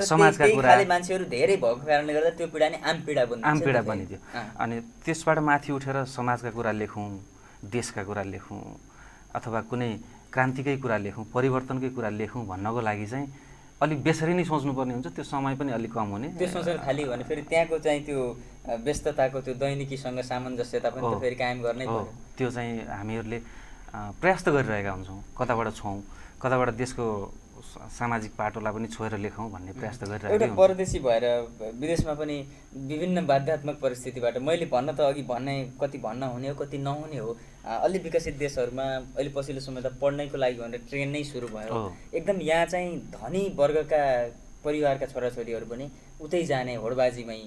समाजका कुरा मान्छेहरू धेरै भएको कारणले गर्दा त्यो पीडा नै आम पीडा बनिदियो। अनि त्यसबाट माथि उठेर समाजका कुरा लेखौँ, देशका कुरा लेखौँ, अथवा कुनै क्रान्तिकै कुरा लेखौँ, परिवर्तनकै कुरा लेखौँ भन्नको लागि चाहिँ अलिक बेसरी नै सोच्नुपर्ने हुन्छ। त्यो समय पनि अलिक कम हुने। त्यो सोच्न थाल्यो भने फेरि त्यहाँको चाहिँ त्यो व्यस्तताको त्यो दैनिकीसँग सामञ्जस्यता पनि त फेरि कायम गर्नै पर्यो। त्यो चाहिँ हामीहरूले प्रयास त गरिरहेका हुन्छौँ, कताबाट छौँ, कताबाट देशको सामाजिक पाटोलाई पनि छोएर लेखौँ भन्ने प्रयास त गरिरहेको। एउटा परदेशी भएर विदेशमा पनि विभिन्न बाध्यात्मक परिस्थितिबाट, मैले भन्न त अघि भने कति भन्न हुने हो कति नहुने हो, अलि विकसित देशहरूमा अहिले पछिल्लो समय त पढ्नैको लागि भनेर ट्रेन नै सुरु भयो। एकदम यहाँ चाहिँ धनी वर्गका परिवारका छोराछोरीहरू पनि उतै जाने होडबाजीमै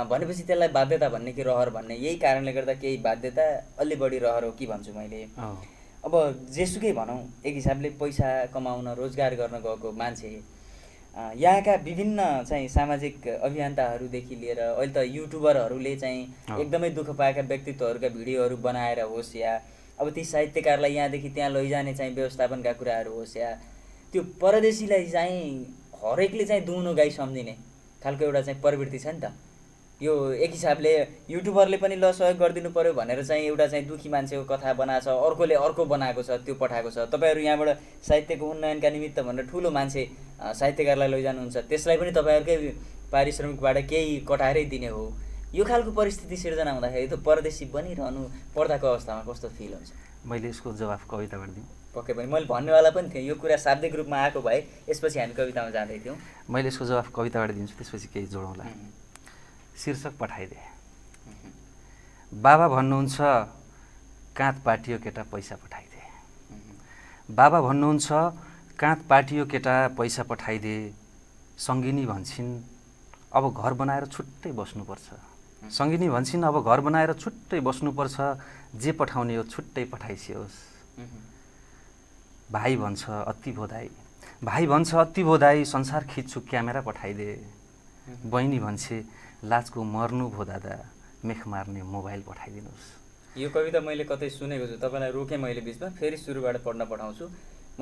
भनेपछि त्यसलाई बाध्यता भन्ने कि रहर भन्ने, यही कारणले गर्दा केही बाध्यता अलि बढी रहर हो कि भन्छु मैले। अब जेसुकै भनौँ, एक हिसाबले पैसा कमाउन रोजगार गर्न गएको मान्छे यहाँका विभिन्न चाहिँ सामाजिक अभियन्ताहरूदेखि लिएर अहिले त युट्युबरहरूले चाहिँ एकदमै दुःख पाएका व्यक्तित्वहरूका भिडियोहरू बनाएर होस्, या अब ती साहित्यकारलाई यहाँदेखि त्यहाँ लैजाने चाहिँ व्यवस्थापनका कुराहरू होस्, या त्यो परदेशीलाई चाहिँ हरेकले चाहिँ दुहुनो गाई सम्झिने खालको एउटा चाहिँ प्रवृत्ति छ नि त। यो एक हिसाबले युट्युबरले पनि ल सहयोग गरिदिनु पर्यो भनेर चाहिँ एउटा चाहिँ दुखी मान्छेको कथा बनाएको छ, अर्कोले अर्को बनाएको छ, त्यो पठाएको छ। तपाईँहरू यहाँबाट साहित्यको उन्नयनका निमित्त भनेर ठुलो मान्छे साहित्यकारलाई लैजानुहुन्छ, त्यसलाई पनि तपाईँहरूकै पारिश्रमिकबाट केही कटाएरै दिने हो। यो खालको परिस्थिति सिर्जना हुँदाखेरि त परदेशी बनिरहनु पर्दाको अवस्थामा कस्तो फिल हुन्छ? मैले यसको जवाफ कविताबाट दिउँ? पक्कै पनि मैले भन्नेवाला पनि थिएँ, यो कुरा शाब्दिक रूपमा आएको भए यसपछि हामी कवितामा जाँदै थियौँ। मैले यसको जवाफ कविताबाट दिन्छु, त्यसपछि केही जोडौँला। शीर्षक पठाइदे। बाबा भन्नुहुन्छ काँध पाटियो केटा पैसा पठाइदे। बाबा भन्नुहुन्छ काँध पाटियो केटा पैसा पठाइदे। सङ्गिनी भन्छन् अब घर बनाएर छुट्टै बस्नुपर्छ। सङ्गिनी भन्छन् अब घर बनाएर छुट्टै बस्नुपर्छ। जे पठाउने हो छुट्टै पठाइसियोस्। भाइ भन्छ अति भोदाई। भाइ भन्छ अति भोदाई। संसार खिच्छु क्यामेरा पठाइदे। बहिनी भन्छे लाजको मर्नु भो दादा, मेख मार्ने मोबाइल पठाइदिनुहोस्। यो कविता मैले कतै सुनेको छु, तपाईँलाई रोकेँ मैले बिचमा, फेरि सुरुबाट पढ्न पठाउँछु।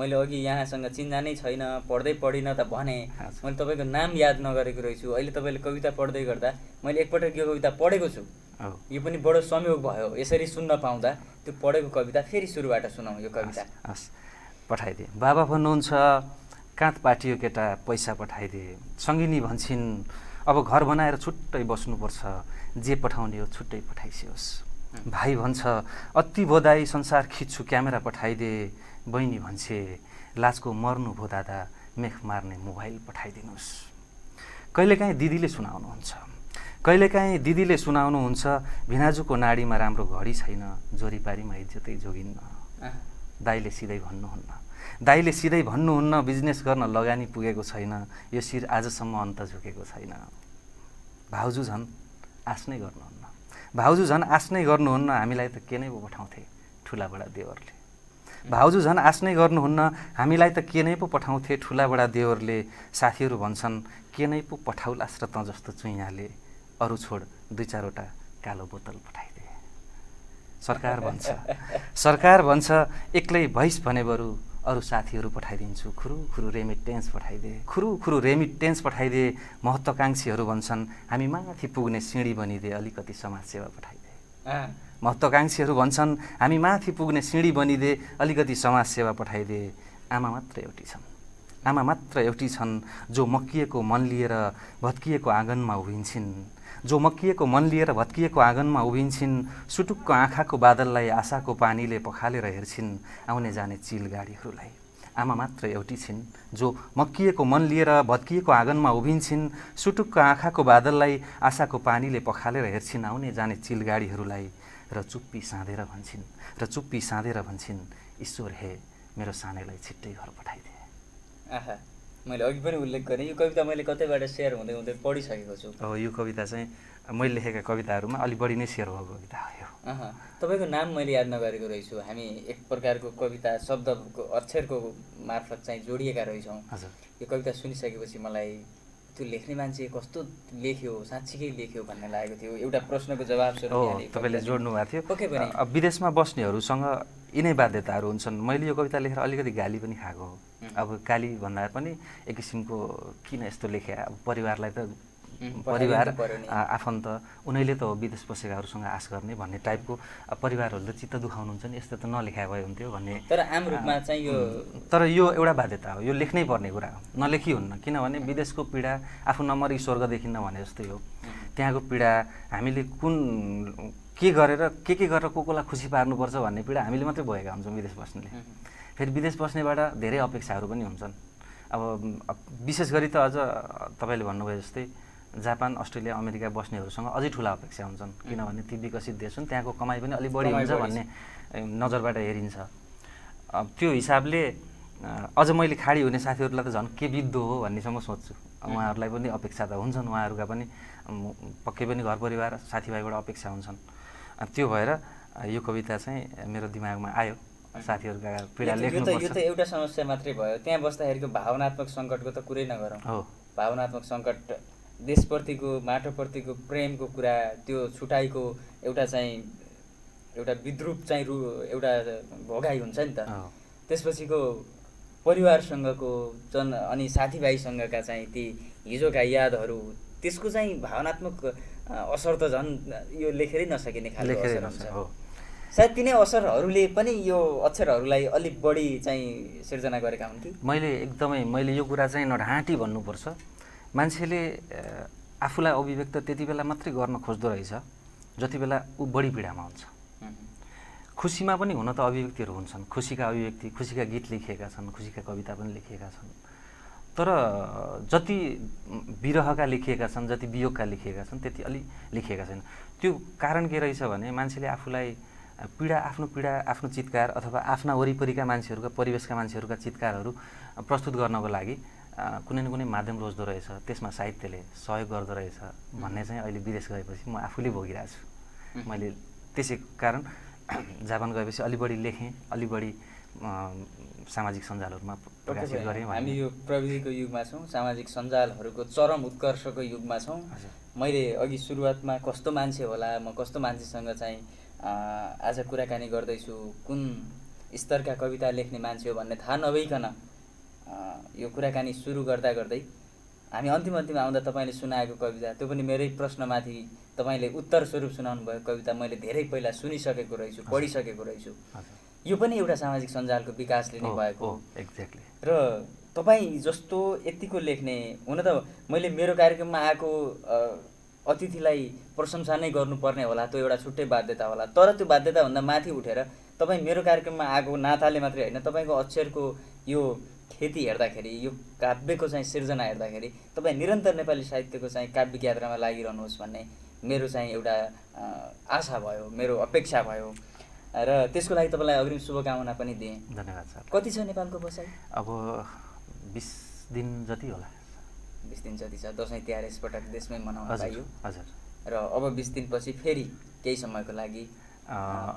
मैले अघि यहाँसँग चिन्जानै छैन, पढिनँ त भने, मैले तपाईँको नाम याद नगरेको रहेछु। अहिले तपाईँले कविता पढ्दै गर्दा मैले एकपटक यो कविता पढेको छु। यो पनि बडो संयोग भयो यसरी सुन्न पाउँदा। त्यो पढेको कविता फेरि सुरुबाट सुनाउँ यो कविता। हस्, पठाइदिए। बाबा भन्नुहुन्छ काँध पाटियो केटा पैसा पठाइदे। सङ्गिनी भन्छन् अब घर बनाएर छुट्टै बस्नुपर्छ। जे पठाउने हो छुट्टै पठाइसियोस्। भाइ भन्छ अति भोदाई। संसार खिच्छु क्यामेरा पठाइदे। बहिनी भन्छे लाजको मर्नु भो दादा, मेख मार्ने मोबाइल पठाइदिनुहोस्। कहिलेकाहीँ दिदीले सुनाउनुहुन्छ, कहिलेकाहीँ दिदीले सुनाउनुहुन्छ भिनाजुको नाडीमा राम्रो घडी छैन, जोरीपारीमा इज्जतै जोगिन्न। दाइले सिधै भन्नुहुन्न, दाइले सिधै भन्नुहुन्न बिजनेस गर्न लगानी पुगेको छैन, यो शिर आजसम्म अन्त झुकेको छैन। भाउजू झन् आश नै गर्नुहुन्न, भाउजू झन् आश नै गर्नुहुन्न, हामीलाई त के नै पो पठाउँथे ठुलाबडा देवरले। भाउजू झन् आश नै गर्नुहुन्न, हामीलाई त के नै पो पठाउँथे ठुलाबडा देवरले। साथीहरू भन्छन् के नै पो पठाउलास् र त जस्तो चुइयाले, अरू छोड दुई चारवटा कालो बोतल पठाइदे। सरकार भन्छ एक्लै भइस भने बरु अरू साथीहरू पठाइदिन्छु, खुरुखुरु रेमिटेन्स पठाइदे। खुरुखुरु रेमिटेन्स पठाइदे। महत्त्वकाङ्क्षीहरू भन्छन् हामी माथि पुग्ने सिँढी बनिदे, अलिकति समाजसेवा पठाइदे। महत्त्वकाङ्क्षीहरू भन्छन् हामी माथि पुग्ने सिँढी बनिदे, अलिकति समाजसेवा पठाइदे। आमा मात्र एउटी छन्, आमा मात्र एउटी छन्, जो मक्किएको मन लिएर भत्किएको आँगनमा उभिन्छन्। जो मक्किएको मन लिएर भत्किएको आँगनमा उभिन्छन्। सुटुक्क आँखाको बादललाई आशाको पानीले पखालेर हेर्छिन्, आउने जाने चिलगाडीहरूलाई। आमा मात्र एउटी छिन् जो मक्किएको मन लिएर भत्किएको आँगनमा उभिन्छन्। सुटुक्क आँखाको बादललाई आशाको पानीले पखालेर हेर्छिन् आउने जाने चिलगाडीहरूलाई र चुप्पी साँधेर भन्छन् ईश्वर हे मेरो सानैलाई छिट्टै घर पठाइदिए। आहा, मैले अघि पनि उल्लेख गरेँ यो कविता मैले कतैबाट सेयर हुँदै हुँदै पढिसकेको छु। अब यो कविता चाहिँ मैले लेखेका कविताहरूमा अलि बढी नै सेयर भएको कविता हो यो। तपाईँको नाम मैले याद नगरेको रहेछु। हामी एक प्रकारको कविता शब्दको अक्षरको मार्फत चाहिँ जोडिएका रहेछौँ। हजुर, यो कविता सुनिसकेपछि मलाई त्यो लेख्ने मान्छे कस्तो लेख्यो, साँच्चीकै लेख्यो भन्ने लागेको थियो। एउटा प्रश्नको जवाब स्वरूप तपाईँले जोड्नु भएको थियो। पक्कै पनि अब विदेशमा बस्नेहरूसँग यिनै बाध्यताहरू हुन्छन्। मैले यो कविता लेखेर अलिकति गाली पनि खाएको हो। अब गाली भन्दा पनि एक किसिमको किन यस्तो लेखे, अब परिवारलाई त परिवार आफन्त उनीहरूले त हो विदेश बसेकाहरूसँग आश गर्ने भन्ने टाइपको परिवारहरूले चित्त दुखाउनुहुन्छ नि, यस्तो त नलेखाए भए हुन्थ्यो भन्ने। तर आम रूपमा चाहिँ यो तर यो एउटा बाध्यता हो, यो लेख्नै पर्ने कुरा हो, नलेखी हुन्न। किनभने विदेशको पीडा आफू नमरी स्वर्ग देखिन्न भने जस्तै हो। त्यहाँको पीडा हामीले के गरेर कसलाई खुसी पार्नुपर्छ भन्ने पीडा हामीले मात्रै भएका हुन्छौँ विदेश बस्नेले। फेरि विदेश बस्नेबाट धेरै अपेक्षाहरू पनि हुन्छन्। अब विशेष गरी त अझ तपाईँले भन्नुभयो जस्तै जापान, अस्ट्रेलिया, अमेरिका बस्नेहरूसँग अझै ठुला अपेक्षा हुन्छन्। किनभने ती विकसित देश हुन्, त्यहाँको कमाइ पनि अलिक बढी हुन्छ भन्ने नजरबाट हेरिन्छ। त्यो हिसाबले अझ मैले खाडी हुने साथीहरूलाई त झन् के बित्दो हो भन्नेसम्म सोच्छु। उहाँहरूलाई पनि अपेक्षा त हुन्छन्, उहाँहरूका पनि पक्कै पनि घर परिवार साथीभाइबाट अपेक्षा हुन्छन्। त्यो भएर यो कविता चाहिँ मेरो दिमागमा आयो, साथीहरूका पीडा लेख्नुपर्छ। यो त एउटा समस्या मात्रै भयो, त्यहाँ बस्दाखेरिको भावनात्मक सङ्कटको त कुरै नगरौँ। हो, भावनात्मक सङ्कट, देशप्रतिको माटोप्रतिको प्रेमको कुरा, त्यो छुटाइको एउटा विद्रूप चाहिँ एउटा भोगाइ हुन्छ नि त। त्यसपछिको परिवारसँगको अनि साथीभाइसँगका चाहिँ ती हिजोका यादहरू, त्यसको चाहिँ भावनात्मक असर त झन् यो लेखेरै नसकिने खालको असर हुन्छ। सायद तिनै असरहरूले पनि यो अक्षरहरूलाई अलिक बढी चाहिँ सिर्जना गरेका हुन् कि। मैले यो कुरा चाहिँ नढाँटी भन्नुपर्छ। मान्छेले आफूलाई अभिव्यक्त त्यति बेला मात्रै गर्न खोज्दो रहेछ जति बेला ऊ बढी पीडामा हुन्छ। खुसीमा पनि हुन त अभिव्यक्तिहरू हुन्छन्, खुसीका अभिव्यक्ति, खुसीका गीत लेखिएका छन्, खुसीका कविता पनि लेखिएका छन्। तर जति विरहका लेखिएका छन्, जति वियोगका लेखिएका छन्, त्यति अलि लेखिएका छैन। त्यो कारण के रहेछ भने मान्छेले आफूलाई आफ्नो चित्कार अथवा आफ्ना वरिपरिका मान्छेहरूका, परिवेशका मान्छेहरूका चित्कारहरू प्रस्तुत गर्नको लागि कुनै न कुनै माध्यम रोज्दो रहेछ, त्यसमा साहित्यले सहयोग गर्दो रहेछ भन्ने चाहिँ अहिले विदेश गएपछि म आफूले भोगिरहेको छु। मैले त्यसै कारण जापान गएपछि अलि बढी लेखेँ, अलि बढी सामाजिक सञ्जालहरूमा प्रकाशित गरेँ। हामी यो प्रविधिको युगमा छौँ, सामाजिक सञ्जालहरूको चरम उत्कर्षको युगमा छौँ। मैले अघि सुरुवातमा कस्तो मान्छे होला, म कस्तो मान्छेसँग चाहिँ आज कुराकानी गर्दैछु, कुन स्तरका कविता लेख्ने मान्छे हो भन्ने थाहा नभइकन यो कुराकानी सुरु गर्दा गर्दै हामी अन्तिम आउँदा तपाईँले सुनाएको कविता, त्यो पनि मेरै प्रश्नमाथि तपाईँले उत्तर स्वरूप सुनाउनु भएको कविता मैले धेरै पहिला सुनिसकेको रहेछु, पढिसकेको रहेछु। यो पनि एउटा सामाजिक सञ्जालको विकासले नै भएको। एक्ज्याक्टली। र तपाईँ जस्तो यतिको लेख्ने, हुन त मैले मेरो कार्यक्रममा आएको अतिथिलाई प्रशंसा नै गर्नुपर्ने होला, त्यो एउटा छुट्टै बाध्यता होला। तर त्यो बाध्यताभन्दा माथि उठेर तपाईँ मेरो कार्यक्रममा आएको नाताले मात्रै होइन, तपाईँको अक्षरको यो खेती हेर्दाखेरि, यो काव्यको चाहिँ सिर्जना हेर्दाखेरि तपाईँ निरन्तर नेपाली साहित्यको चाहिँ काव्यिक यात्रामा लागिरहनुहोस् भन्ने मेरो चाहिँ एउटा आशा भयो, मेरो अपेक्षा भयो र त्यसको लागि तपाईँलाई अग्रिम शुभकामना पनि दिएँ। धन्यवाद सर। कति छ नेपालको बसाइ? अब 20 दिन जति होला। 20 दिन जति छ। दसैँ तिहार यसपटक देशमै मनाउन पाइयो। हजुर। र अब 20 दिनपछि फेरि केही समयको लागि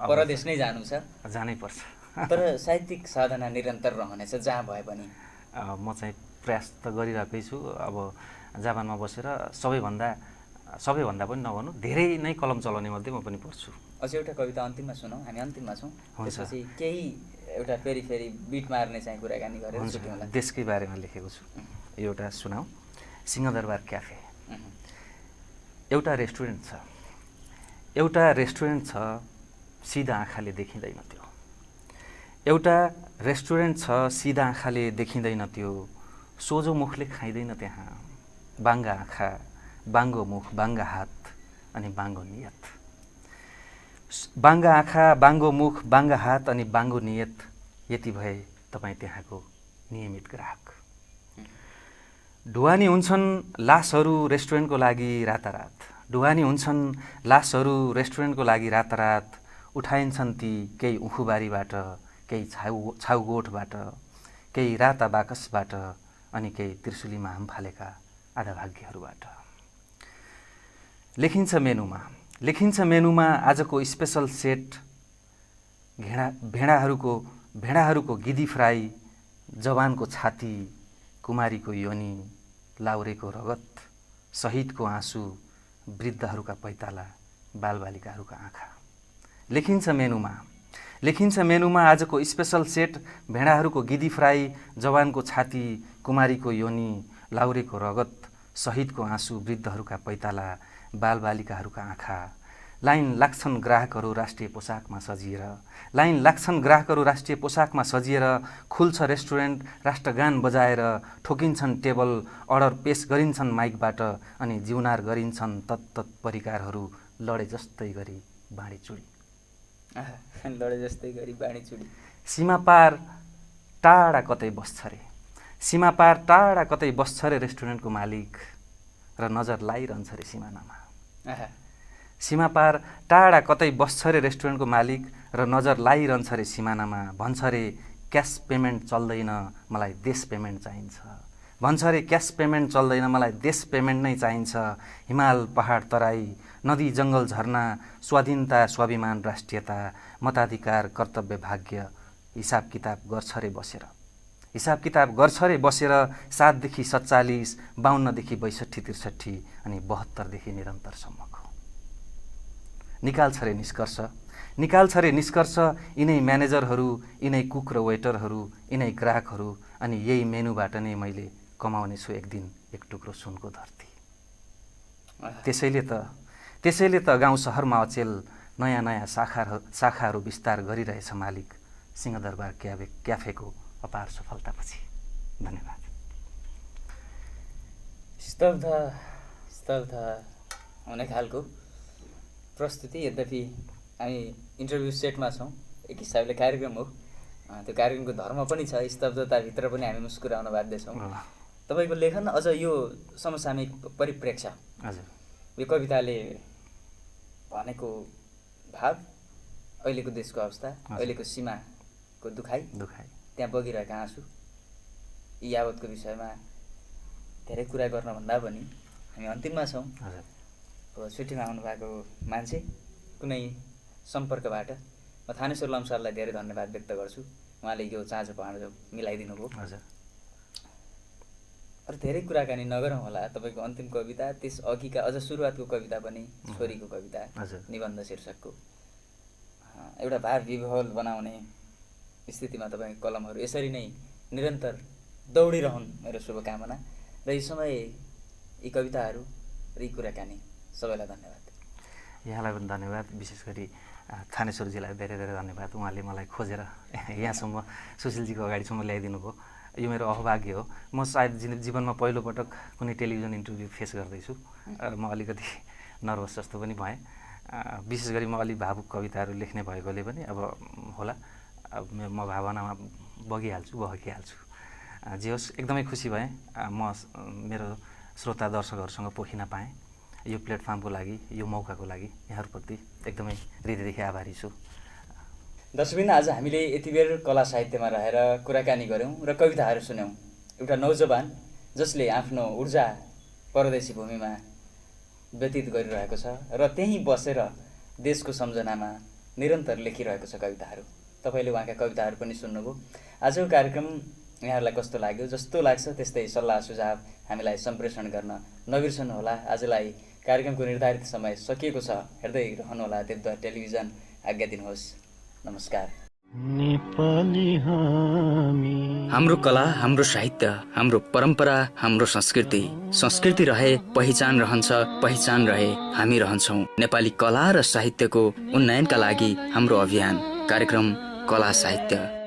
परदेश नै जानु छ? जानै पर्छ। तर साहित्यिक साधना निरन्तर रहनेछ जहाँ भए पनि। म चाहिँ प्रयास त गरिरहेकै छु। अब जापानमा बसेर सबैभन्दा पनि नभनौँ, धेरै नै कलम चलाउने मध्ये म पनि पर्छु। अझै एउटा कविता अन्तिममा सुनौँ, हामी अन्तिममा छौँ। त्यसपछि केही एउटा फेरि बिट मार्ने चाहिँ कुराकानी गरेर छुट्याउँला। देशकै बारेमा लेखेको छु, एउटा सुनाऊ। सिंहदरबार क्याफे। एउटा रेस्टुरेन्ट छ, सिधा आँखाले देखिँदैन त्यो। एउटा रेस्टुरेन्ट छ, सिधा आँखाले देखिँदैन त्यो। सोझो मुखले खाइँदैन त्यहाँ। बाङ्गा आँखा, बाङ्गो मुख, बाङ्गा हात अनि बाङ्गो नियत। बाङ्गा आँखा, बाङ्गो मुख, बाङ्गा हात अनि बाङ्गो नियत। यति भए तपाईँ त्यहाँको नियमित ग्राहक। ढुवानी हुन्छन् लासहरू रेस्टुरेन्टको लागि रातारात, ढुवानी हुन्छन् लासहरू रेस्टुरेन्टको लागि रातारात, उठाइन्छन् ती केही उखुबारीबाट, केही छाउगोठबाट, केही राता बाकसबाट, अनि केही त्रिशुलीमा हाम फालेका आधा भाग्यहरूबाट। लेखिन्छ मेनुमा आजको स्पेसल सेट भेडाहरूको गिदी फ्राई, जवानको छाती, कुमारीको योनी, लाउरेको रगत, शहीदको आँसु, वृद्धहरूका पैताला, बालबालिकाहरूका आँखा। लेखिन्छ मेनुमा आजको स्पेसल सेट भेडाहरूको गिदी फ्राई, जवानको छाती, कुमारीको योनी, लाउरेको रगत, शहीदको आँसु, वृद्धहरूका पैताला, बालबालिकाहरूका आँखा। लाइन लाग्छन् ग्राहकहरू राष्ट्रिय पोसाकमा सजिएर, खुल्छ रेस्टुरेन्ट राष्ट्रगान बजाएर, ठोकिन्छन् टेबल, अर्डर पेश गरिन्छन् माइकबाट, अनि जिउनार गरिन्छन् तत्तत् परिकारहरू लडे जस्तै गरी बाँडीचुडी। सीमापार टाढा कतै बस्छ रे रेस्टुरेन्टको मालिक, र नजर लाइरहन्छ रे सिमानामा। सीमापार टाढा कतै बस्छ रे रेस्टुरेन्टको मालिक, र नजर लाइरहन्छ रे सिमानामा। भन्छ रे क्यास पेमेन्ट चल्दैन, मलाई देश पेमेन्ट नै चाहिन्छ। हिमाल पहाड तराई, नदी जङ्गल झरना, स्वाधीनता स्वाभिमान राष्ट्रियता, मताधिकार कर्तव्य भाग्य, हिसाब किताब गर्छ रे बसेर 7 देखि 47, 52 देखि 62, 63 अनि 72 देखि निरन्तरसम्मको। निकाल्छ रे निष्कर्ष यिनै म्यानेजरहरू, यिनै कुक र वेटरहरू, यिनै ग्राहकहरू, अनि यही मेनुबाट नै मैले कमाउने छु एक दिन एक टुक्रो सुनको धरती। त्यसैले त गाउँ सहरमा अचेल नयाँ शाखाहरू विस्तार गरिरहेछ मालिक, सिंहदरबार क्याफेको अपार सफलतापछि। धन्यवाद। स्तब्ध हुने खालको प्रस्तुति। यद्यपि हामी इन्टरभ्यू सेटमा छौँ, एक हिसाबले कार्यक्रम हो, त्यो कार्यक्रमको धर्म पनि छ, स्तब्धताभित्र पनि हामी मुस्कुराउन बाध्य छौँ। तपाईँको लेखन अझ यो समसामयिक परिप्रेक्ष्य, हजुर, यो कविताले भनेको भाव, अहिलेको देशको अवस्था, अहिलेको सीमाको दुखाइ, त्यहाँ बगिरहेका आँसु, यी यावतको विषयमा धेरै कुरा गर्नभन्दा पनि हामी अन्तिममा छौँ। अब छुट्टीमा आउनुभएको मान्छे कुनै सम्पर्कबाट म थानेश्वर लम्साललाई धेरै धन्यवाद व्यक्त गर्छु। उहाँले यो चाँजो पाँजो मिलाइदिनु भयो। अरू धेरै कुराकानी नगरौँ होला। तपाईँको अन्तिम कविता, त्यस अघिका अझ सुरुवातको कविता पनि छोरीको कविता, निबन्ध शीर्षकको, एउटा भाव विभोल बनाउने स्थितिमा तपाईँको कलमहरू यसरी नै निरन्तर दौडिरहन् मेरो शुभकामना। र यो समय यी कविताहरू र यी कुराकानी सबैलाई धन्यवाद। यहाँलाई पनि धन्यवाद, विशेष गरी थानेश्वरजीलाई धेरै धेरै धन्यवाद। उहाँले मलाई खोजेर यहाँसम्म, सुशीलजीको अगाडिसम्म ल्याइदिनु भयो। यो मेरो अहभाग्य हो। म सायद जीवनमा पहिलोपटक कुनै टेलिभिजन इन्टरभ्यू फेस गर्दैछु र म अलिकति नर्भस जस्तो पनि भएँ। विशेष गरी म अलिक भावुक कविताहरू लेख्ने भएकोले पनि अब होला, अब म भावनामा बगिहाल्छु। जे होस्, एकदमै खुसी भएँ। म मेरो श्रोता दर्शकहरूसँग पोखिन पाएँ। यो प्लेटफर्मको लागि, यो मौकाको लागि यहाँहरूप्रति एकदमै हृदयदेखि आभारी छु। दर्शकबिन, आज हामीले यति बेर कला साहित्यमा रहेर कुराकानी गऱ्यौँ र कविताहरू सुन्यौँ। एउटा नौजवान जसले आफ्नो ऊर्जा परदेशी भूमिमा व्यतीत गरिरहेको छ र त्यहीँ बसेर देशको सम्झनामा निरन्तर लेखिरहेको छ कविताहरू। तपाईँले उहाँका कविताहरू पनि सुन्नुभयो। आजको कार्यक्रम यहाँहरूलाई कस्तो लाग्यो? जस्तो लाग्छ त्यस्तै सल्लाह सुझाव हामीलाई सम्प्रेषण गर्न नबिर्सनुहोला। आजलाई कार्यक्रमको निर्धारित समय सकिएको छ। हेर्दै रहनुहोला देवद्वार टेलिभिजन। आज्ञा दिनुहोस्। नमस्कार। हाम्रो कला, हाम्रो साहित्य, हाम्रो परम्परा, हाम्रो संस्कृति रहे पहिचान रहन्छ, पहिचान रहे हामी रहन्छौँ। नेपाली कला र साहित्यको उन्नयनका लागि हाम्रो अभियान कार्यक्रम कला साहित्य।